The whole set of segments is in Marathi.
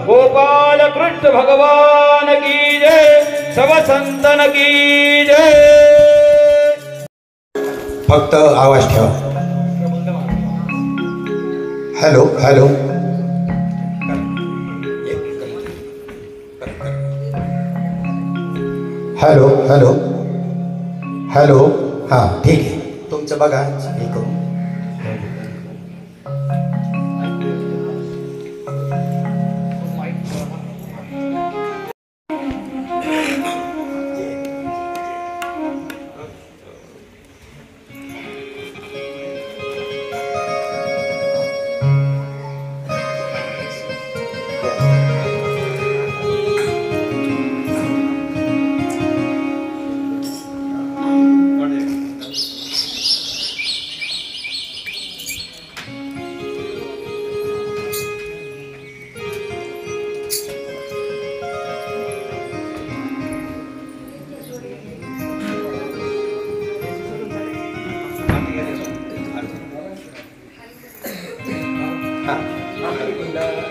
गोपाल कृष्ण भगवान की जय, सब संतन की जय। फक्त आवाज ठेवा. Hello hello. Hello hello hello. हां ठीक आहे, तुमचं बघा हे करू.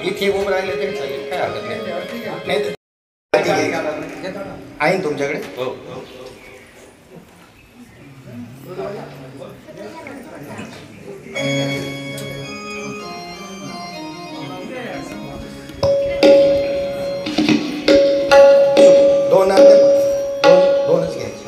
इथे उभं राहिलं तरी चालेल, काय हरकत नाही. आहे तुमच्याकडे? हो हो. दोनच घ्यायचे.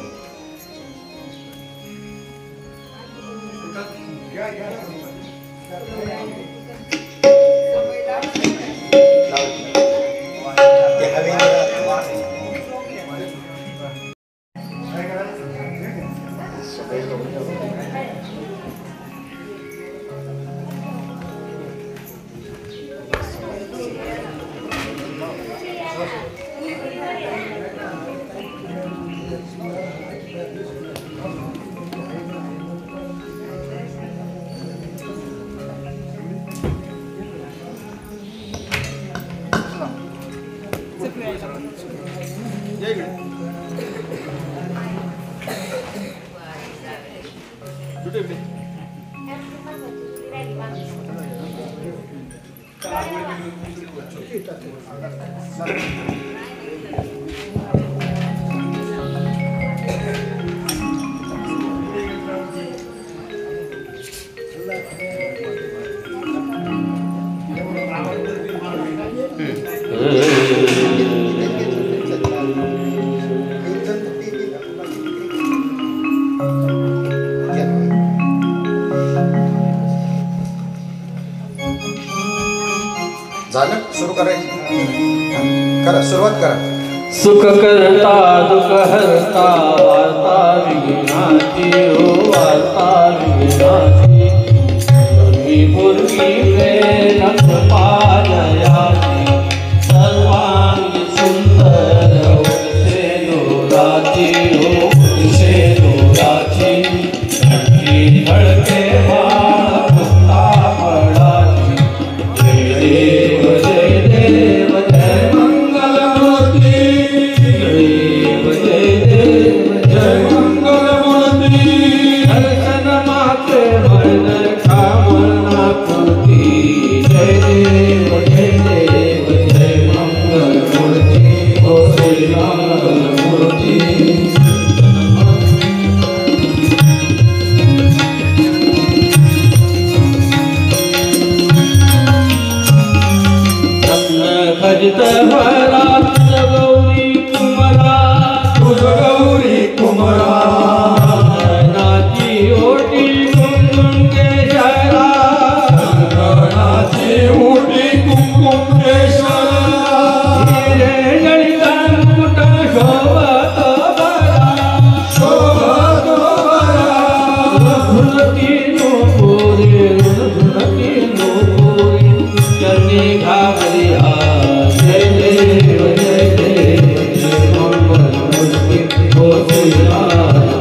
झालं, सुरू करायचं. करा, सुरुवात करा. सुख करता दुख हरता वार्ता विघ्नाची हो वार्ता विघ्नाची पूर्वी प्रेरक पालयाची सर्वांगी सुंदर उसे नूराची हो उसे नूराची नक्की धडके माता पडाची. जय देव जय देव जय मंगल मूर्ती. देव जय देव जय मंगल मूर्ती. दर्शन माते मन कामना पूर्ती. जय देव जय मंगल मूर्ती. हो श्री मंगल मूर्ती. भजत हरा तुझ गौरी कुमरा. तुझ गौरी कुमरा. नाची ओटी कुमकुम केशरा. नाची ओटी कुमकुम केशरा. हिरे जडित मुकुट शोभत बरा. शोभत बरा. धुनती नूपुरी धुनती नूपुरी. चरणी घाबरिया. जय देव जय देव जय मंगल मूर्ती. हो श्री राम.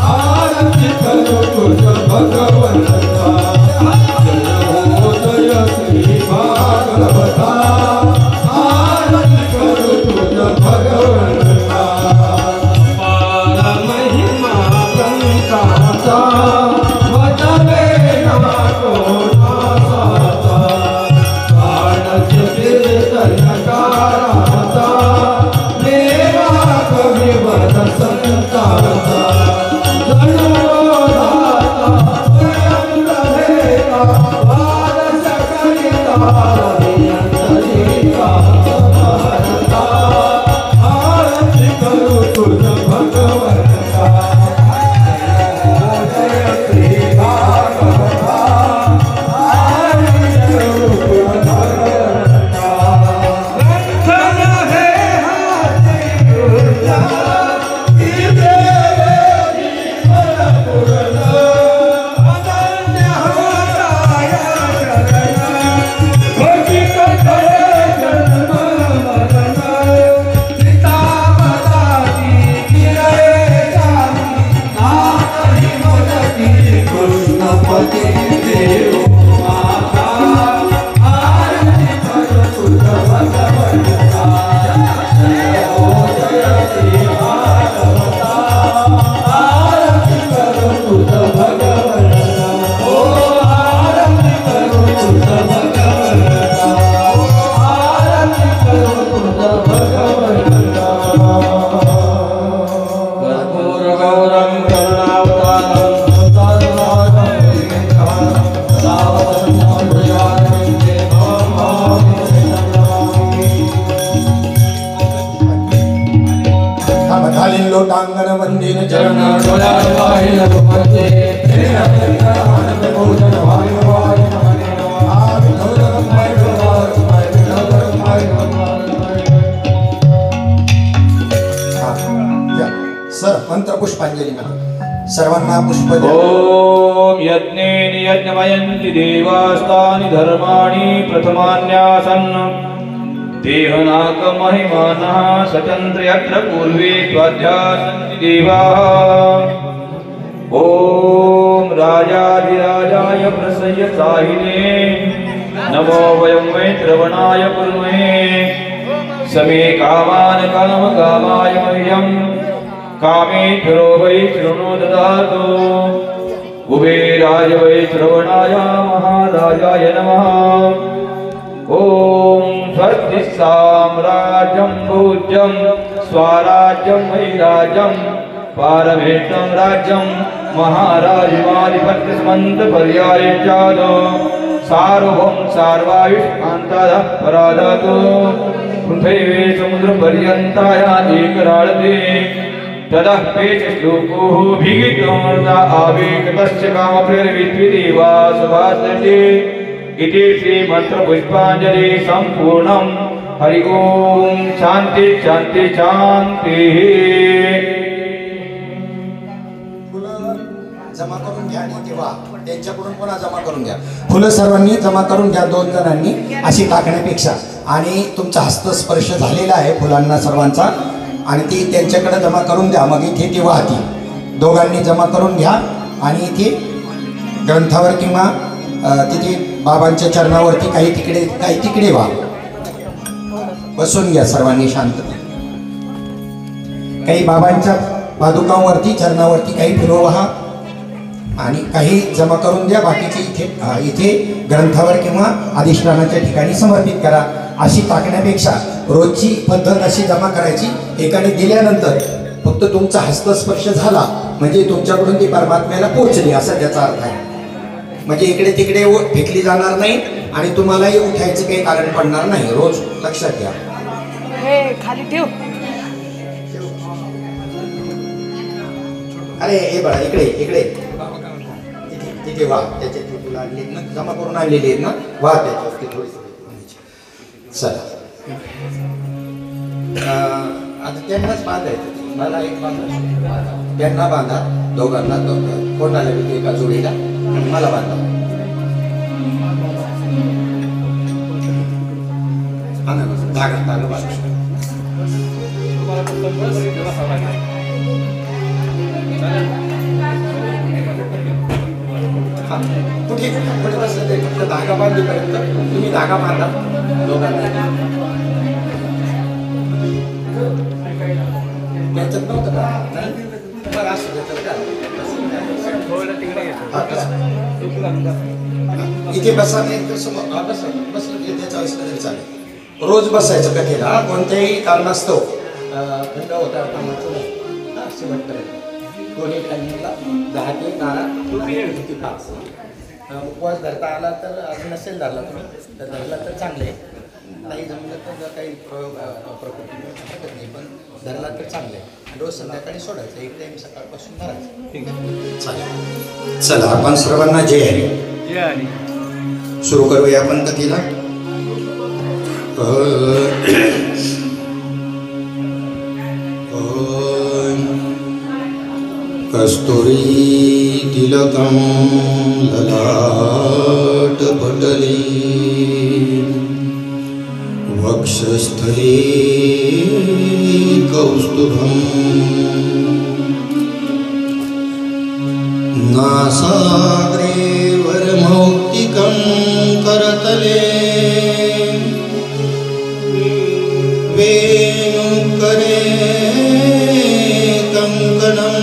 आरती करू तुझ भगवंता जय श्री भागवता आरती करू तुझ भगवंता पार महिमा ग्रंथाचा वचने नको नासाचा काळाचे कीर्तनकाराचा देवा कविवर संताचा जन्मदाता स्वयंप्रभेता वारस करिता नियंत्रिता भारता आरती करू तुझ भगवंता जय श्री भागवता आरती करू तुझ भगवंता ग्रंथन हे हाती तुझ्या इथे लोटांगण वंदिन चरण डोलावाहिन भूमते आनंद भोजन भाई भाई नमने सर मंत्र पुष्पांजली म्हणा सर्वांना पुष्प द्या. ओम यज्ञेन यज्ञमयन्ति देवास्तानि धर्माणि प्रथमान्यासन् देहनाक महिमानः सचन्द्र यत्र पूर्वे त्वाध्यासन्ति देवाः. ओम राजाधिराजाय प्रसय्यसाहिने नमो वयं वै श्रवणाय कुर्महे समे कामान् कामकामाय मह्यं कामेभ्यो वै शृणु ददातु. कुबेराय वै श्रवणाय महाराजाय नमः. ओम स्वस्ति साम्राज्यं भोज्यं स्वराज्यं वैराज्यं पारमेष्टं राज्यं महाराजमाधिपत्यस्मन्तपर्यायश्चाद सार्वभौम सार्वायुष्कान्ताः परादातु. पृथिवी समुद्रपर्यन्ताय एकराळते ततः पेचश्लोकोः भिगितोर्धा आवेकतस्य कामप्रेरविद्विदेवासभासते इति श्रीमन्त्रपुष्पाञ्जलि सम्पूर्णम्. हरि ओम शांति शांति शांति. जमा करून घ्या आणि तेव्हा त्यांच्याकडून पुन्हा जमा करून घ्या. फुलं सर्वांनी जमा करून घ्या 2 जणांनी अशी टाकण्यापेक्षा. आणि तुमचा हस्तस्पर्श झालेला आहे फुलांना सर्वांचा आणि ती त्यांच्याकडे जमा करून द्या. मग इथे ती वाहती. दोघांनी जमा करून घ्या आणि इथे ग्रंथावर किंवा तिथे बाबांच्या चरणावरती काही तिकडे व्हा. बसून घ्या सर्वांनी शांत. काही बाबांच्या पादुकांवरती चरणावरती काही फुलं वाहा आणि काही जमा करून द्या. बाकीचे इथे ग्रंथावर किंवा अधिष्ठानाच्या ठिकाणी समर्पित करा. अशी टाकण्यापेक्षा रोजची पद्धत अशी जमा करायची. एकाने दिल्यानंतर फक्त तुमचा हस्तस्पर्श झाला म्हणजे तुमच्याकडून ती परमात्म्याला पोहोचली असा त्याचा अर्थ आहे. म्हणजे इकडे तिकडे फेकली जाणार नाही आणि तुम्हालाही उठायचं काही कारण पडणार नाही. रोज लक्षात घ्या. खाली ठेव. अरे हे बघा इकडे तिथे वा. त्याच्या तुला आणली ना जमा करून आणलेली आहेत ना वा त्याच्यावरती थोडी. चला आता त्यांनाच बांधायचं. मला एक बांधा त्यांना बांधा. दोघांना कोणाला एका जोडीला मला बांधा. धागा बांधा. हा. कुठे कुठे बसलं ते फक्त धागा बांधेपर्यंत तुम्ही धागा बांधा दोघांना. त्याच्यात नव्हतं का? नाही? बरं असू दे तर काय. हा, इथे बसा नाही तर समोर हा बसा बसलं की त्याच्या वेळेस तरी चालेल. रोज बसायचं कथेला कोणत्याही कारणास्तव खंड होता कामाचं नाही. हा शेवट करायचं दोन्ही टायमिंगला 10 ते 12 ते 5. उपवास धरता आला तर अजून नसेल धरला तुम्ही तर धरला तर चांगले आहे. नाही जमलं तर काही प्रकृती शकत नाही पण धरला तर चांगले आहे. रोज संध्याकाळी सोडायचं एक टाईम सकाळपासून भरायचं. ठीक आहे चालेल. चला आपण सर्वांना जय हरी सुरू करूया आपण कथेला. कस्तुरी तिलकं ललाट पटले वक्षस्थले कौस्तुभं नासाग्रे वरमौक्तिकं करतले वेणुकरे कंकणं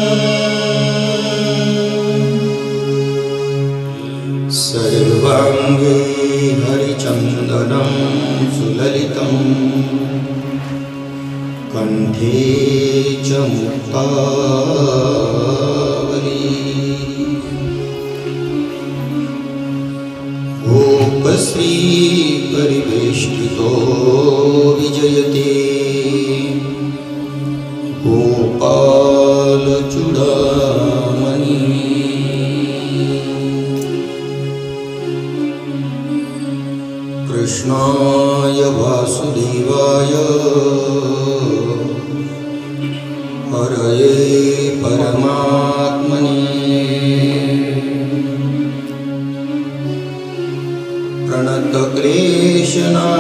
सर्वांगे हरिचन्दनं सुललितं कंठे च मुक्तावली गोपश्री परिवेष्टितो विजयते गोपाल चूड़ामणि कृष्णाय वासुदेवाय हरये परमात्मने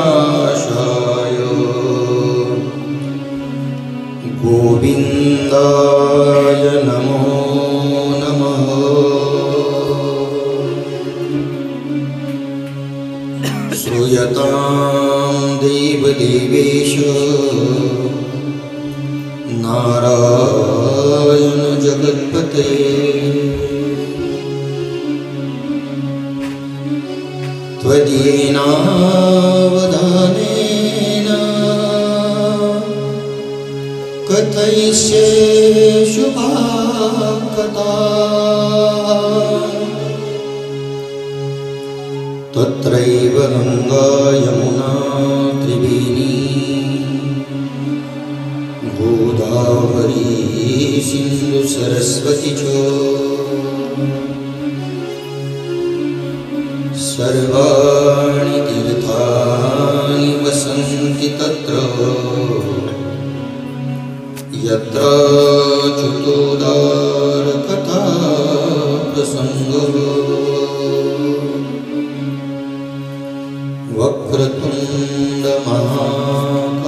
प्रणतक्लेशनाशाय गोविन्दाय नमो नमः। श्रूयतां देवदेवेश नारायण जगत्पते त्वदीयेनावधानेन कथयिष्ये शुभाकथा तत्रैव गङ्गा यमुना त्रिवेणी गोदावरी सिन्धु सरस्वती च सर्वाणि तीर्थानि वसन्ति तत्र यत्र च्युतोदारकथा प्रसङ्गः वक्रतुण्ड महाकाय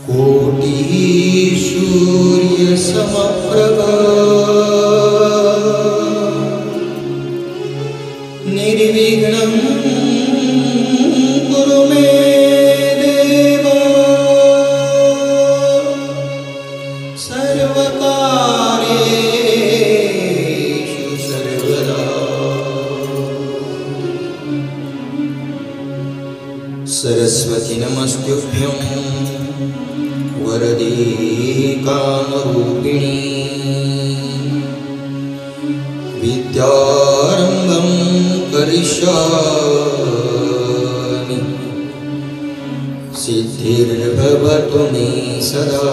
कोटिः सूर्यसमप्रभा निर्विघ्नं कुरु मे देव सर्वकार्येषु सर्वदा सरस्वती नमस्तुभ्यं वरदे कामरूपिणी विद्यारम्भं करिष्यामि सिद्धिर्भवतु मे सदा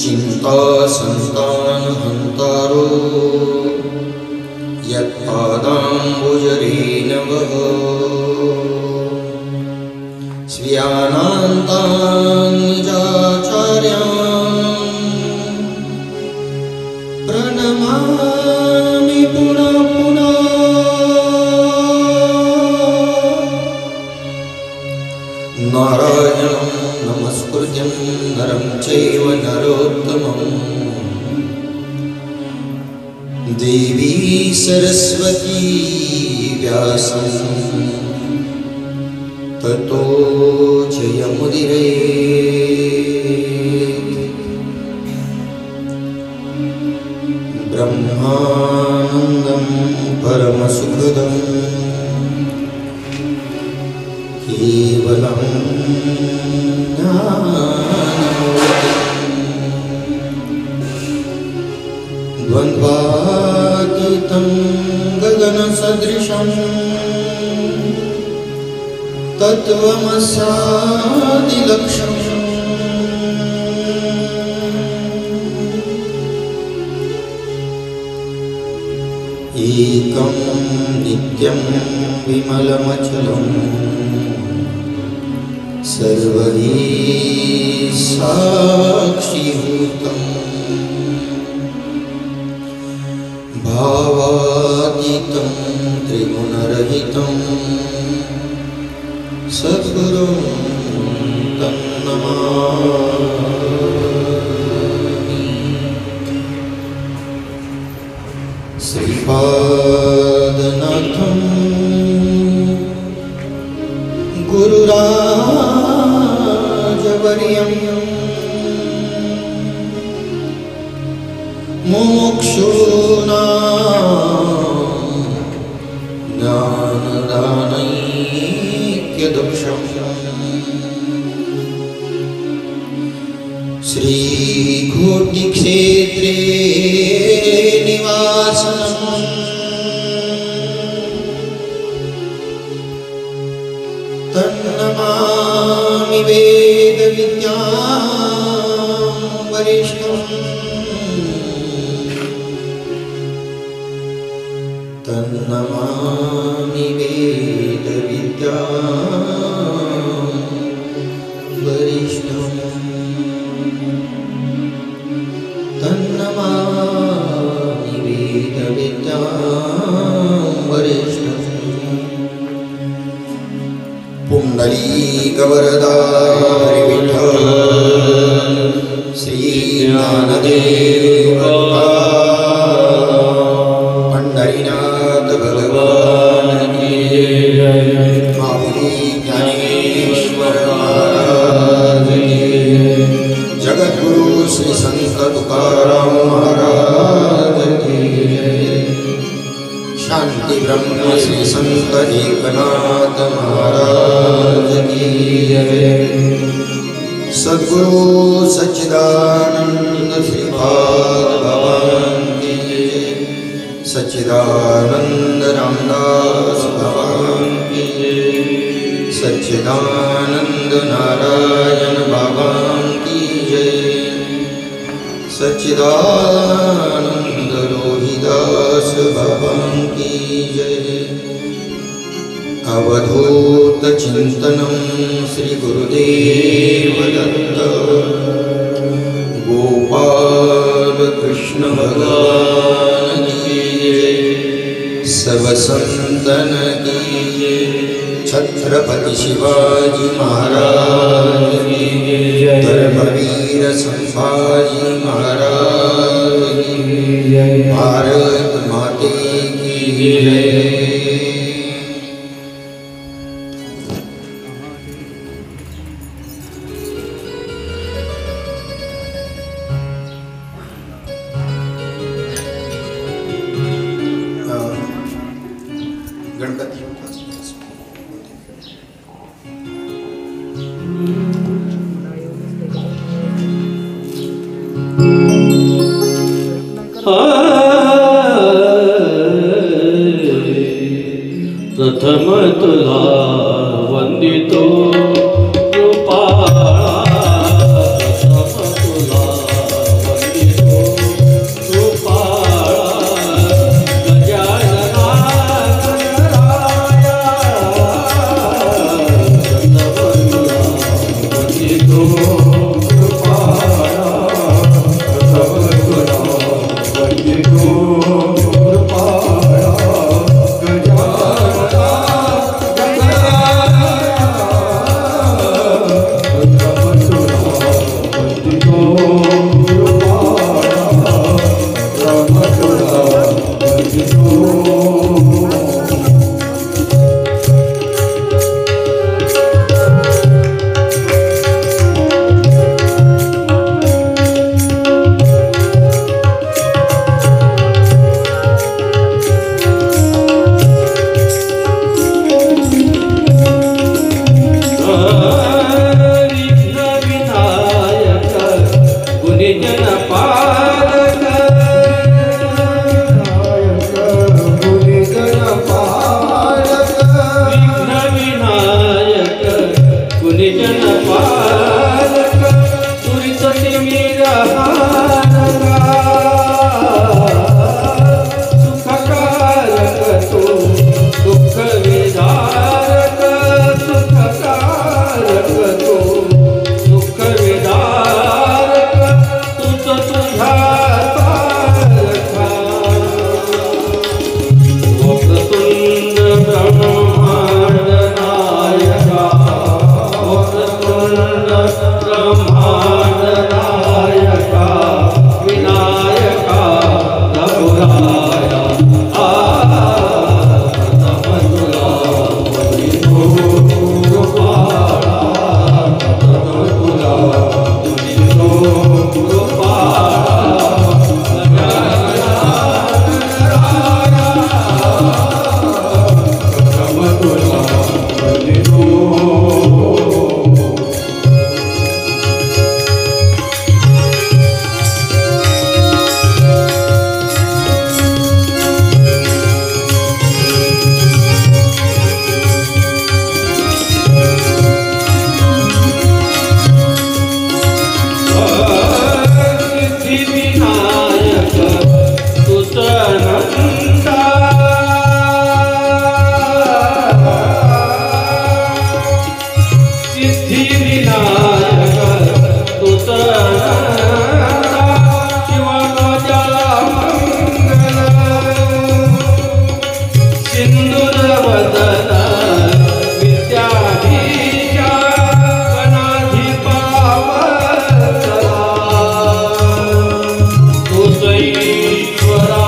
चिन्तासन्तानहन्तारो यत्पादाम्बुजरेणवः स्वीयानान्तान् निजाचार्यान् प्रणमामि पुनः पुनः नारायणं नमस्कृत्यं नरं चैव नरोत्तमं देवी सरस्वती व्यासं ततो जयमुदीरयेत्। ब्रह्मानन्दं परमसुखदं केवलं द्वन्द्वातीतं गगनसदृशं तत्त्वमस्यादिलक्ष्यम् एकं नित्यं विमलमचलं सर्वधी साक्षीभूतम् भावातीतं त्रिगुणरहितं सद्गुरुं तं नमामि। श्रीपादनाथं गुरुराजवर्यं मुमुक्षूणां ज्ञानदानैक्यदक्षम् श्रीघोटिक्षेत्रे निवासम् तन्नमामि वेदविद्यां वरिष्ठम् तन्नमामि वेदविद्यां वरिष्ठम् तन्नमामि वेदविद्यां वरिष्ठम्। पुण्डलीकवरदारि विठ्ठल श्रीज्ञानदेव पंढरीनाथ भगवान की माऊली ज्ञानेश्वर महाराज की जगद्गुरु श्री संत तुकाराम महाराज की शांति ब्रह्म श्री संत एकनाथ महाराज की सद्गुरु सच्चिदानंद श्रीपाद भगवान की सच्चिदानंद रामदास भगवान की सच्चिदानंद नारायण भगवान की जय सच्चिदानंद रोहिदास भगवान की जय। अवधूत चिंतनं श्री गुरुदेव दत्त गोपाल कृष्ण भगवान की जय। सब संतन की जय। छत्रपति शिवाजी महाराज की जय। धर्मवीर संभाजी महाराज की जय। भारत माते की जय। गणपति प्रथम तुला वंदितो कृपाळा प्रथम तुला वंदितो कृपाळा गजानना गणराया प्रथम तुला वंदितो कृपाळा प्रथम तुला वंदितो कृपाळा गजानना गणराया जनपालक तुरीत तिमिर हारका सुखकारक तू दुःख विदारक सुखकारक तू दुःख विदारक तूच तुझ्या सारखा वक्रतुंड ब्रह्मांड नायका वक्रतुंड ब्रह्मांड नायका विनायका प्रभुराया तमतुला वंदितो गोपाळा तमतुला वंदितो सिद्धिविनायक तुझ नंदा सिद्धिविनायक तुझ नंदा शिवराजा मंगल सिंदूरवदन विद्याधीशा गणाधिपावतला तुझईश्वरा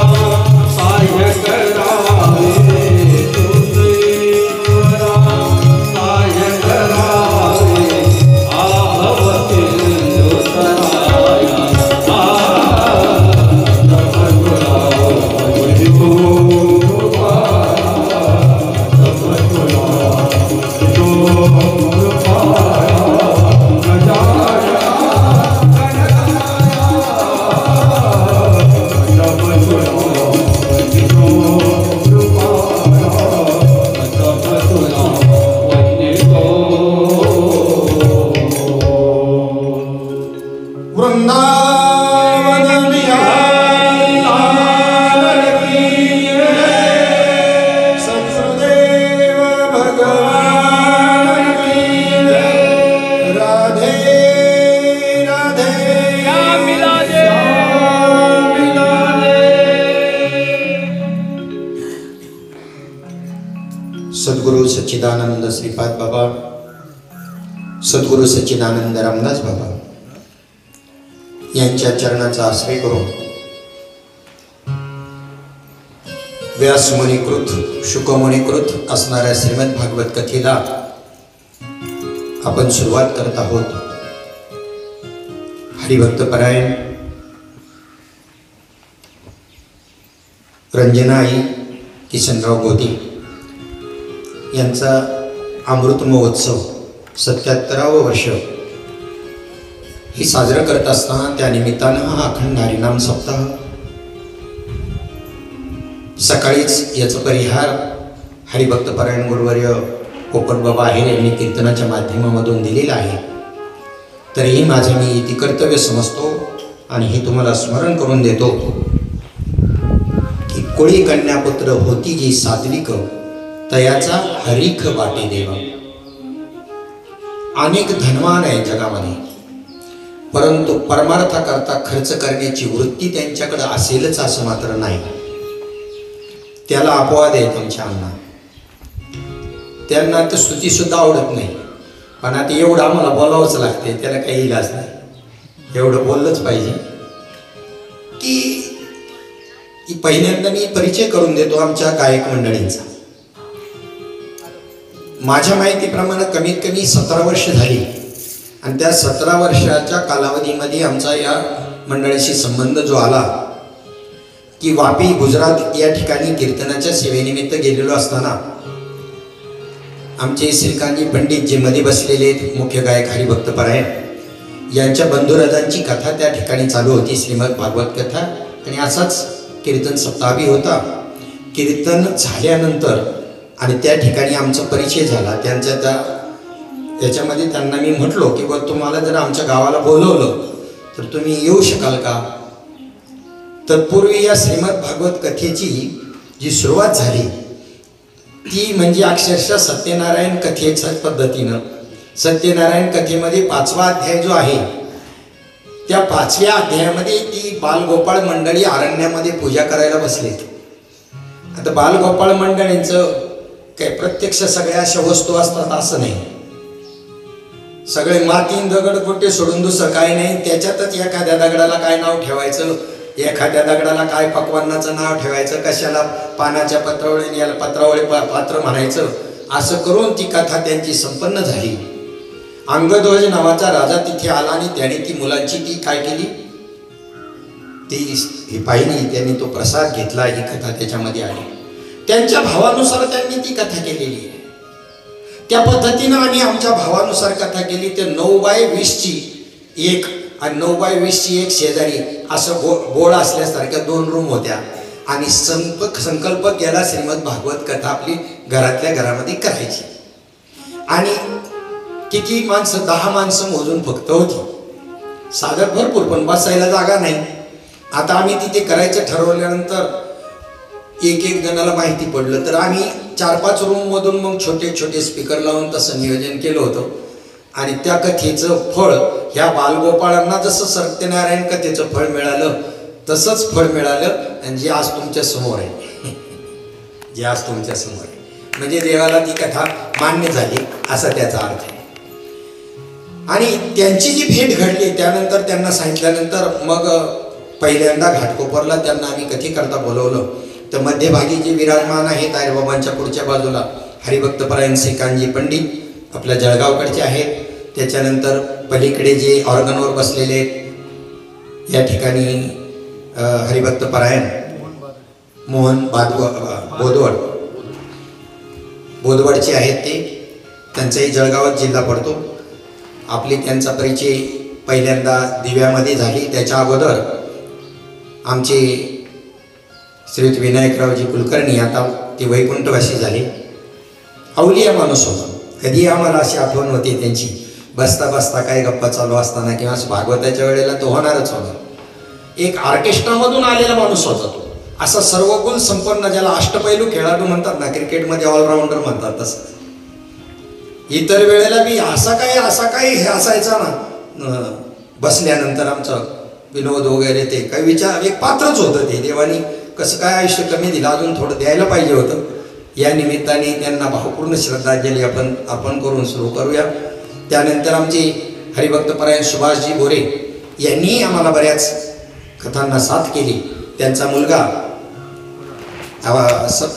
साह्य करावे तुझईश्वरा साह्य करावे आभवसिंधुतराया तमतुला वंदितो गोपाळा तमतुला वंदितो गोपाळा गजानना वृंदावन बिहारी लाल की जय, सत्सुदेव भगवान की जय। राधे राधे श्याम मिला दे। श्याम मिला दे। सद्गुरु सच्चिदानंद श्रीपाद बाबा, सद्गुरु सच्चिदानंद रामदास बाबा यांच्या चरणाचा आश्रय करून व्यासमुनिकृत शुकमुनिकृत असणाऱ्या श्रीमद भागवत कथेला आपण सुरुवात करत आहोत। हरिभक्तपरायण रंजनाई किशनराव गोदी यांचा अमृत महोत्सव 77वं वर्ष हे साजरं करत असताना त्या निमित्तानं हा अखंड हरिनाम सप्ताह सकाळीच याचा परिहार हरिभक्तपरायण गुरुवर्य पोपटबाबा आहेर यांनी कीर्तनाच्या माध्यमामधून दिलेला आहे। तरीही माझे मी इति कर्तव्य समजतो आणि हे तुम्हाला स्मरण करून देतो की कोळी कन्यापुत्र होती जी सात्विक तयाचा हरीख वाटे देवा। अनेक धनवान आहे जगामध्ये, परंतु परमार्थाकरता खर्च करण्याची वृत्ती त्यांच्याकडे असेलच असं मात्र नाही। त्याला अपवाद आहे तुमच्या अंगात, त्यांना तर स्तुती सुद्धा आवडत नाही, पण आता एवढं आम्हाला बोलावंच लागते, त्याला काही इलाज नाही, एवढं बोललंच पाहिजे की पहिल्यांदा मी परिचय करून देतो आमच्या गायक मंडळींचा। माझ्या माहितीप्रमाणे कमीत कमी 17 वर्ष झाली आणि त्या 17 वर्षाच्या कालावधीमध्ये आमचा या मंडळीशी संबंध जो आला की वापी गुजरात या ठिकाणी कीर्तनाच्या सेवेनिमित्त गेलेलो असताना आमचे श्रीकांतजी पंडित जे मध्ये बसलेले मुख्य गायक हरिभक्तपरायण यांच्या बंधुराजांची कथा त्या ठिकाणी चालू होती, श्रीमद भागवत कथा, आणि असाच कीर्तन सप्ताहही होता। कीर्तन झाल्यानंतर आणि त्या ठिकाणी आमचा परिचय झाला, त्यांच्या त्या त्याच्यामध्ये त्यांना मी म्हटलो की बा तुम्हाला जर आमच्या गावाला बोलवलं तर तुम्ही येऊ शकाल का. तत्पूर्वी या श्रीमद भागवत कथेची जी सुरुवात झाली ती म्हणजे अक्षरशः सत्यनारायण कथेच्या पद्धतीनं. सत्यनारायण कथेमध्ये 5वा अध्याय जो आहे त्या 5व्या अध्यायामध्ये ती बालगोपाळ मंडळी अरण्यामध्ये पूजा करायला बसले. आता बालगोपाळ मंडळींचं काय प्रत्यक्ष सगळ्या अशा वस्तू असतात असं नाही. सगळे मातीन दगड कुठे सोडून दुसरं काही नाही. त्याच्यातच एखाद्या दगडाला काय नाव ठेवायचं, एखाद्या दगडाला काय पक्वान्नाचं नाव ठेवायचं, कशाला पानाच्या पत्रावळी याला पत्रावळी पात्र म्हणायचं, असं करून ती कथा त्यांची संपन्न झाली. अंगध्वज नावाचा राजा तिथे आला आणि त्याने ती मुलांची ती काय केली ती पाहिली. त्यांनी तो प्रसाद घेतला. ही कथा त्याच्यामध्ये आली. त्यांच्या भावानुसार त्यांनी ती कथा केलेली आहे. त्या पद्धतीनं आम्ही आमच्या भावानुसार कथा केली. ते 9x20ची एक आणि 9x20ची एक शेजारी असं बोळ असल्यासारख्या 2 रूम होत्या आणि संकल्प केला श्रीमद भागवत कथा आपली घरातल्या घरामध्ये करायची. आणि किती माणसं 10 माणसं मोजून फक्त होती. साधक भरपूर पण बसायला जागा नाही. आता आम्ही तिथे करायचं ठरवल्यानंतर एक जणाला माहिती पडलं तर आम्ही 4-5 रूममधून मग छोटे छोटे स्पीकर लावून तसं नियोजन केलं होतं. आणि त्या कथेचं फळ ह्या बालगोपाळांना जसं सत्यनारायण कथेचं फळ मिळालं तसंच फळ मिळालं. आणि जे आज तुमच्या समोर आहे जे आज तुमच्या समोर आहे म्हणजे देवाला ती कथा मान्य झाली असा त्याचा अर्थ आहे. आणि त्यांची जी भेट घडली त्यानंतर त्यांना सांगितल्यानंतर मग पहिल्यांदा घाटकोपरला त्यांना आम्ही कथेकरता बोलवलं. तर मध्यभागी जे विराजमान आहेत तायरबाबांच्या पुढच्या बाजूला हरिभक्तपरायण श्रीकांतजी पंडित आपल्या जळगावकडचे आहेत. त्याच्यानंतर पलीकडे जे ऑर्गनवर बसलेले या ठिकाणी हरिभक्तपरायण मोहन बोदवडचे आहेत. ते त्यांचाही जळगावात जिल्हा पडतो. आपली त्यांचा परिचय पहिल्यांदा दिव्यामध्ये झाली. त्याच्या अगोदर आमचे श्रीयुत विनायकरावजी कुलकर्णी आता ते वैकुंठवासी झाले. अवलिया माणूस होता. कधी आम्हाला अशी आठवण होती त्यांची. बसता बसता काही गप्पा चालू असताना किंवा भागवताच्या वेळेला तो होणारच होणार. एक ऑर्केस्ट्रामधून आलेला माणूस होता तो. असा सर्वगुण संपन्न ज्याला अष्टपैलू खेळाडू म्हणतात ना, क्रिकेटमध्ये ऑलराऊंडर म्हणतात तसं. इतर वेळेला बी असा काही हे असायचा ना. बसल्यानंतर आमचं विनोद वगैरे ते काही विचार एक पात्रच होतं ते. देवानी कसं काय आयुष्य कमी दिलं, अजून थोडं द्यायला पाहिजे होतं. या निमित्ताने त्यांना भावपूर्ण श्रद्धांजली आपण अर्पण करून सुरू करूया. त्यानंतर आमचे हरिभक्तपरायण सुभाषजी बोरे यांनी आम्हाला बऱ्याच कथांना साथ केली. त्यांचा मुलगा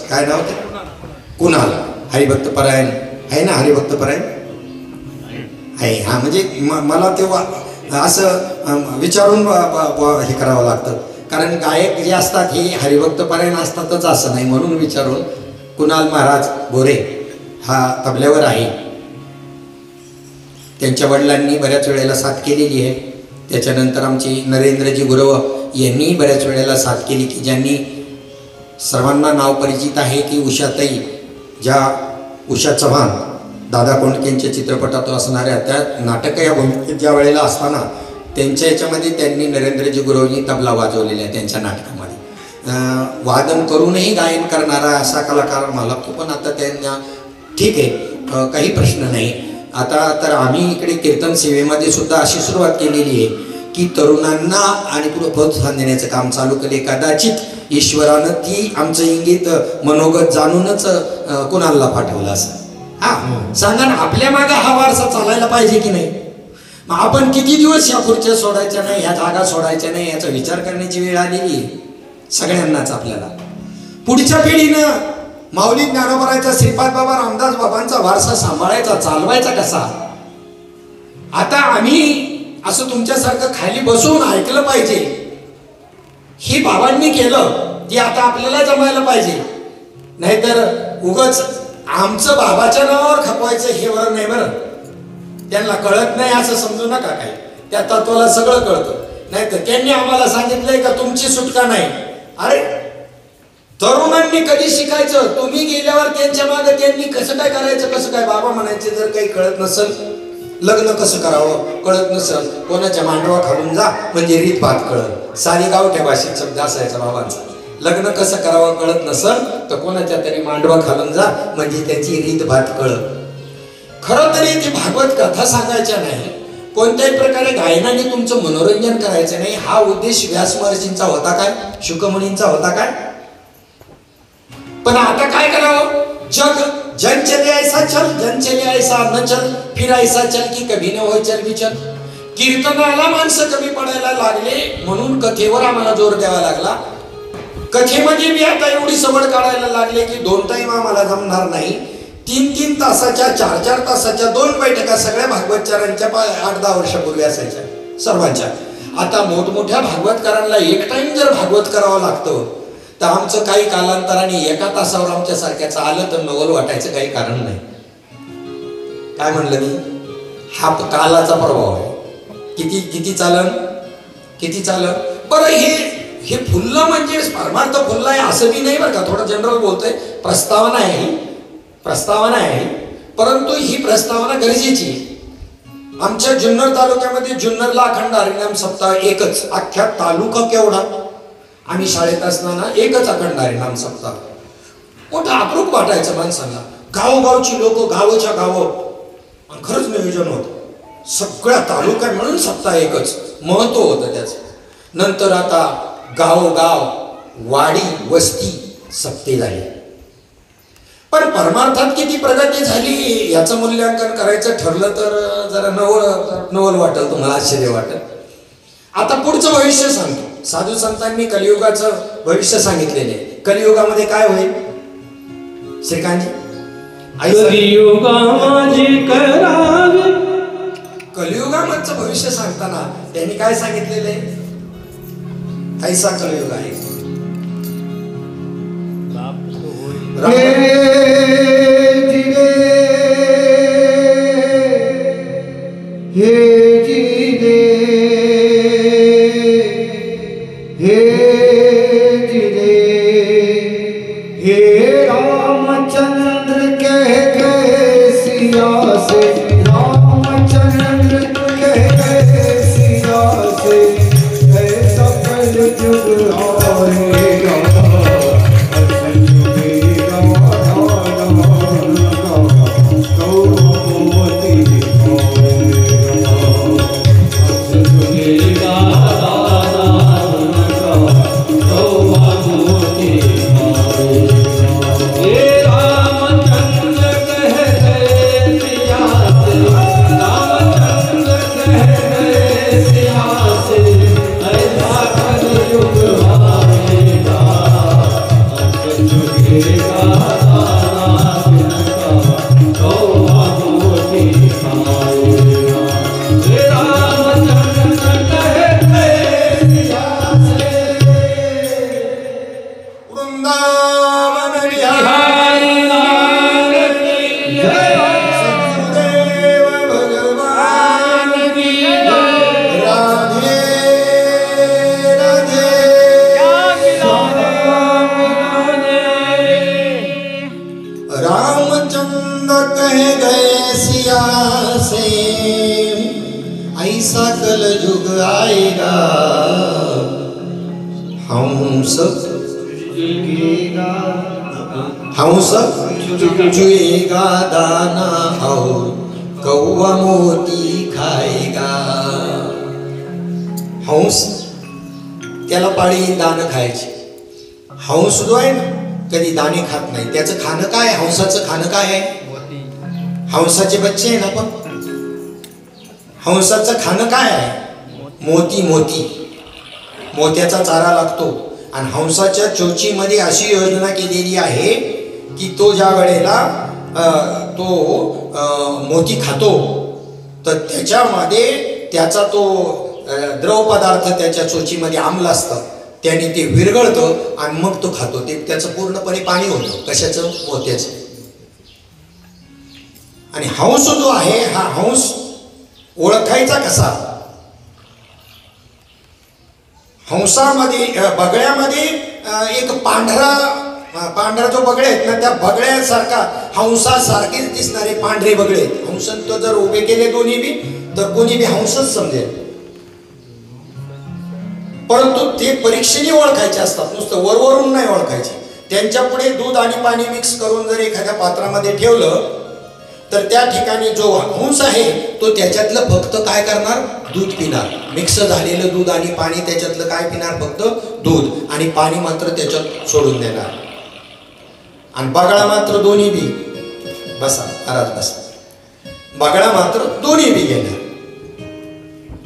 काय नाव ते कुणाल हरिभक्तपरायण आहे ना. हरिभक्तपरायण आहे. हा म्हणजे मला तेव्हा असं विचारून हे करावं लागतं कारण गायक जे असतात हे हरिभक्तपरायण असतातच असं नाही. म्हणून विचारून कुणाल महाराज बोरे हा तबल्यावर आहे. त्यांच्या वडिलांनी बऱ्याच वेळेला साथ केलेली आहे. त्याच्यानंतर आमचे नरेंद्रजी गुरव यांनी बऱ्याच वेळेला साथ केली की ज्यांनी सर्वांना नाव परिचित आहे की उषाताई ज्या उषा चव्हाण दादा कोंडकेंच्या चित्रपटात असणाऱ्या त्या नाटक या भूमिकेत ज्या वेळेला असताना त्यांच्या याच्यामध्ये त्यांनी नरेंद्रजी गुरवनी तबला वाजवलेला आहे त्यांच्या नाटकामध्ये. वादन करूनही गायन करणारा असा कलाकार मला तो पण आता त्यांना ठीक आहे काही प्रश्न नाही. आता तर आम्ही इकडे कीर्तन सेवेमध्ये सुद्धा अशी सुरुवात केलेली आहे की तरुणांना आणि पुढे प्रोत्साहन देण्याचं काम चालू केले. कदाचित ईश्वरानं ती आमचं इंगित मनोगत जाणूनच कुणाला पाठवलं असं. हा सांगा ना, आपल्या मागं हा वारसा चालायला पाहिजे की नाही. मग आपण किती दिवस या खुर्च्या सोडायच्या नाही, ह्या जागा सोडायच्या नाही याचा विचार करण्याची वेळ आलेली आहे सगळ्यांनाच. आपल्याला पुढच्या पिढीनं माऊली ज्ञानोबरायचा श्रीपाद बाबा रामदास बाबांचा वारसा सांभाळायचा चालवायचा कसा. आता आम्ही असं तुमच्यासारखं खाली बसून ऐकलं पाहिजे. हे बाबांनी केलं ते आता आपल्याला जमायला पाहिजे. नाहीतर उगाच आमचं बाबाच्या नावावर खपवायचं हे बरं नाही. बरं त्यांना कळत नाही असं समजू नका. काय त्या तत्वाला सगळं कळतं. नाहीतर त्यांनी आम्हाला सांगितलंय का तुमची सुटका नाही. अरे तरुणांनी कधी शिकायचं. तुम्ही गेल्यावर त्यांच्या मागे त्यांनी कसं काय करायचं कसं काय बाबा म्हणायचे. जर काही कळत नसेल लग्न कसं करावं कळत नसल, कोणाच्या मांडवा खालून जा म्हणजे रीत भात कळत. सारी गावठ्या भाषेत शब्द असायचा बाबांचा. लग्न कसं करावं कळत नसल तर कोणाच्या तरी मांडवा खालून जा म्हणजे त्याची रीत भात कळत. खरं तरी ती भागवत कथा सांगायच्या नाही, कोणत्याही प्रकारे गायनाने तुमचं मनोरंजन करायचं नाही, हा उद्देश व्यास महर्षींचा होता काय, शुकमुनींचा होता काय. पण आता काय करावं, जन चले ऐसा चल, जन चले ऐसा न चल, फिर ऐसा चल की कभी न होय चल विचल. कीर्तनाला माणसं कमी पडायला लागले म्हणून कथेवर आम्हाला जोर द्यावा लागला. कथेमध्ये मी आता एवढी सवड काढायला लागले की 2 टाइम आम्हाला जमणार नाही. 3-3 तासाच्या 4-4 तासाच्या 2 बैठका सगळ्या भागवतचारांच्या 8-10 वर्षापूर्वी असायच्या सर्वांच्या. आता मोठमोठ्या भागवतकारांना 1 टाइम जर भागवत करावं लागतं तर आमचं काही कालांतराने 1 तासावर आमच्या सारख्याचं आलं तर नवल वाटायचं काही कारण नाही. काय म्हणलं मी, हा कालाचा प्रभाव आहे. किती चालन बरं. हे फुललं म्हणजे परमार्थ फुलला आहे असं बी नाही बरं का, थोडं जनरल बोलतोय. प्रस्तावना आहे, परंतु ही प्रस्तावना गरजेची आहे. आमच्या जुन्नर तालुक्यामध्ये जुन्नरला अखंड हरिनाम सप्ताह एकच, अख्ख्या तालुका केवढा, आम्ही शाळेत असताना एकच अखंड हरिनाम सप्ताह. मोठा अप्रूप वाटायचं माणसांना. गावोगावची लोक गावच्या गावं खरंच नियोजन होतं. सगळ्या तालुक्या म्हणून सप्ताह एकच महत्व होतं त्याचं. नंतर आता गावोगाव वाडी वस्ती सप्ते झाली. पण परमार्थात किती प्रगती झाली याचं मूल्यांकन करायचं ठरलं तर जरा नवल वाटेल, तुम्हाला आश्चर्य वाटेल. आता पुढचं भविष्य सांगतो. साधू संतांनी कलियुगाचं भविष्य सांगितलेले. कलियुगामध्ये काय होईल श्रीकांतजी? कलियुगामधचं भविष्य सांगताना त्यांनी काय सांगितलेलं आहे? ऐसा कलियुग आहे. हे रामचंद्र कह गए सिया से, रामचंद्र कह गए सिया से, ऐसा कलयुग आएगा, जुगेगा ऐसा कलयुग आएगा, हंस चुएगा दाना और कौवा मोती खाएगा. हंस त्याला पाळी दाणं खायची. हंस जो आहे ना कधी दाणे खात नाही. त्याचं खाणं काय, हंसाचं खाणं काय आहे? हंसाचे बच्चे आहे ना, पण हंसाचं खाणं काय आहे? मोत्याचा चारा लागतो. आणि हंसाच्या चोचीमध्ये अशी योजना केलेली आहे की तो ज्या वेळेला मोती खातो तर त्याच्यामध्ये त्याचा तो द्रव पदार्थ त्याच्या चोचीमध्ये आम्ल असतं, त्याने ते विरघळतं आणि मग तो खातो. ते त्याचं पूर्णपणे पाणी होतं. कशाचं? मोत्याचं. आणि हंस जो आहे हा हंस ओळखायचा कसा? हंसामध्ये बगळ्यामध्ये एक पांढरा पांढरा जो बगळे आहेत ना, त्या बगळ्यासारखा हंसासारखेच दिसणारे पांढरे बगळे आहेत. हंसन तो जर उभे केले दोन्ही बी तर कोणी बी हंसच समजेल. परंतु ते परीक्षेने ओळखायचे असतात, नुसतं वरवरून नाही ओळखायचे. त्यांच्या पुढे दूध आणि पाणी मिक्स करून जर एखाद्या पात्रामध्ये ठेवलं तर त्या ठिकाणी जो हंस आहे तो त्याच्यातलं फक्त काय करणार, दूध पिणार. मिक्स झालेलं दूध आणि पाणी त्याच्यातलं काय पिणार, फक्त दूध आणि पाणी मात्र त्याच्यात सोडून देणार. आणि बगळा मात्र दोन्ही बी बसा महाराज बसा, बगळा मात्र दोन्ही बी घेणार.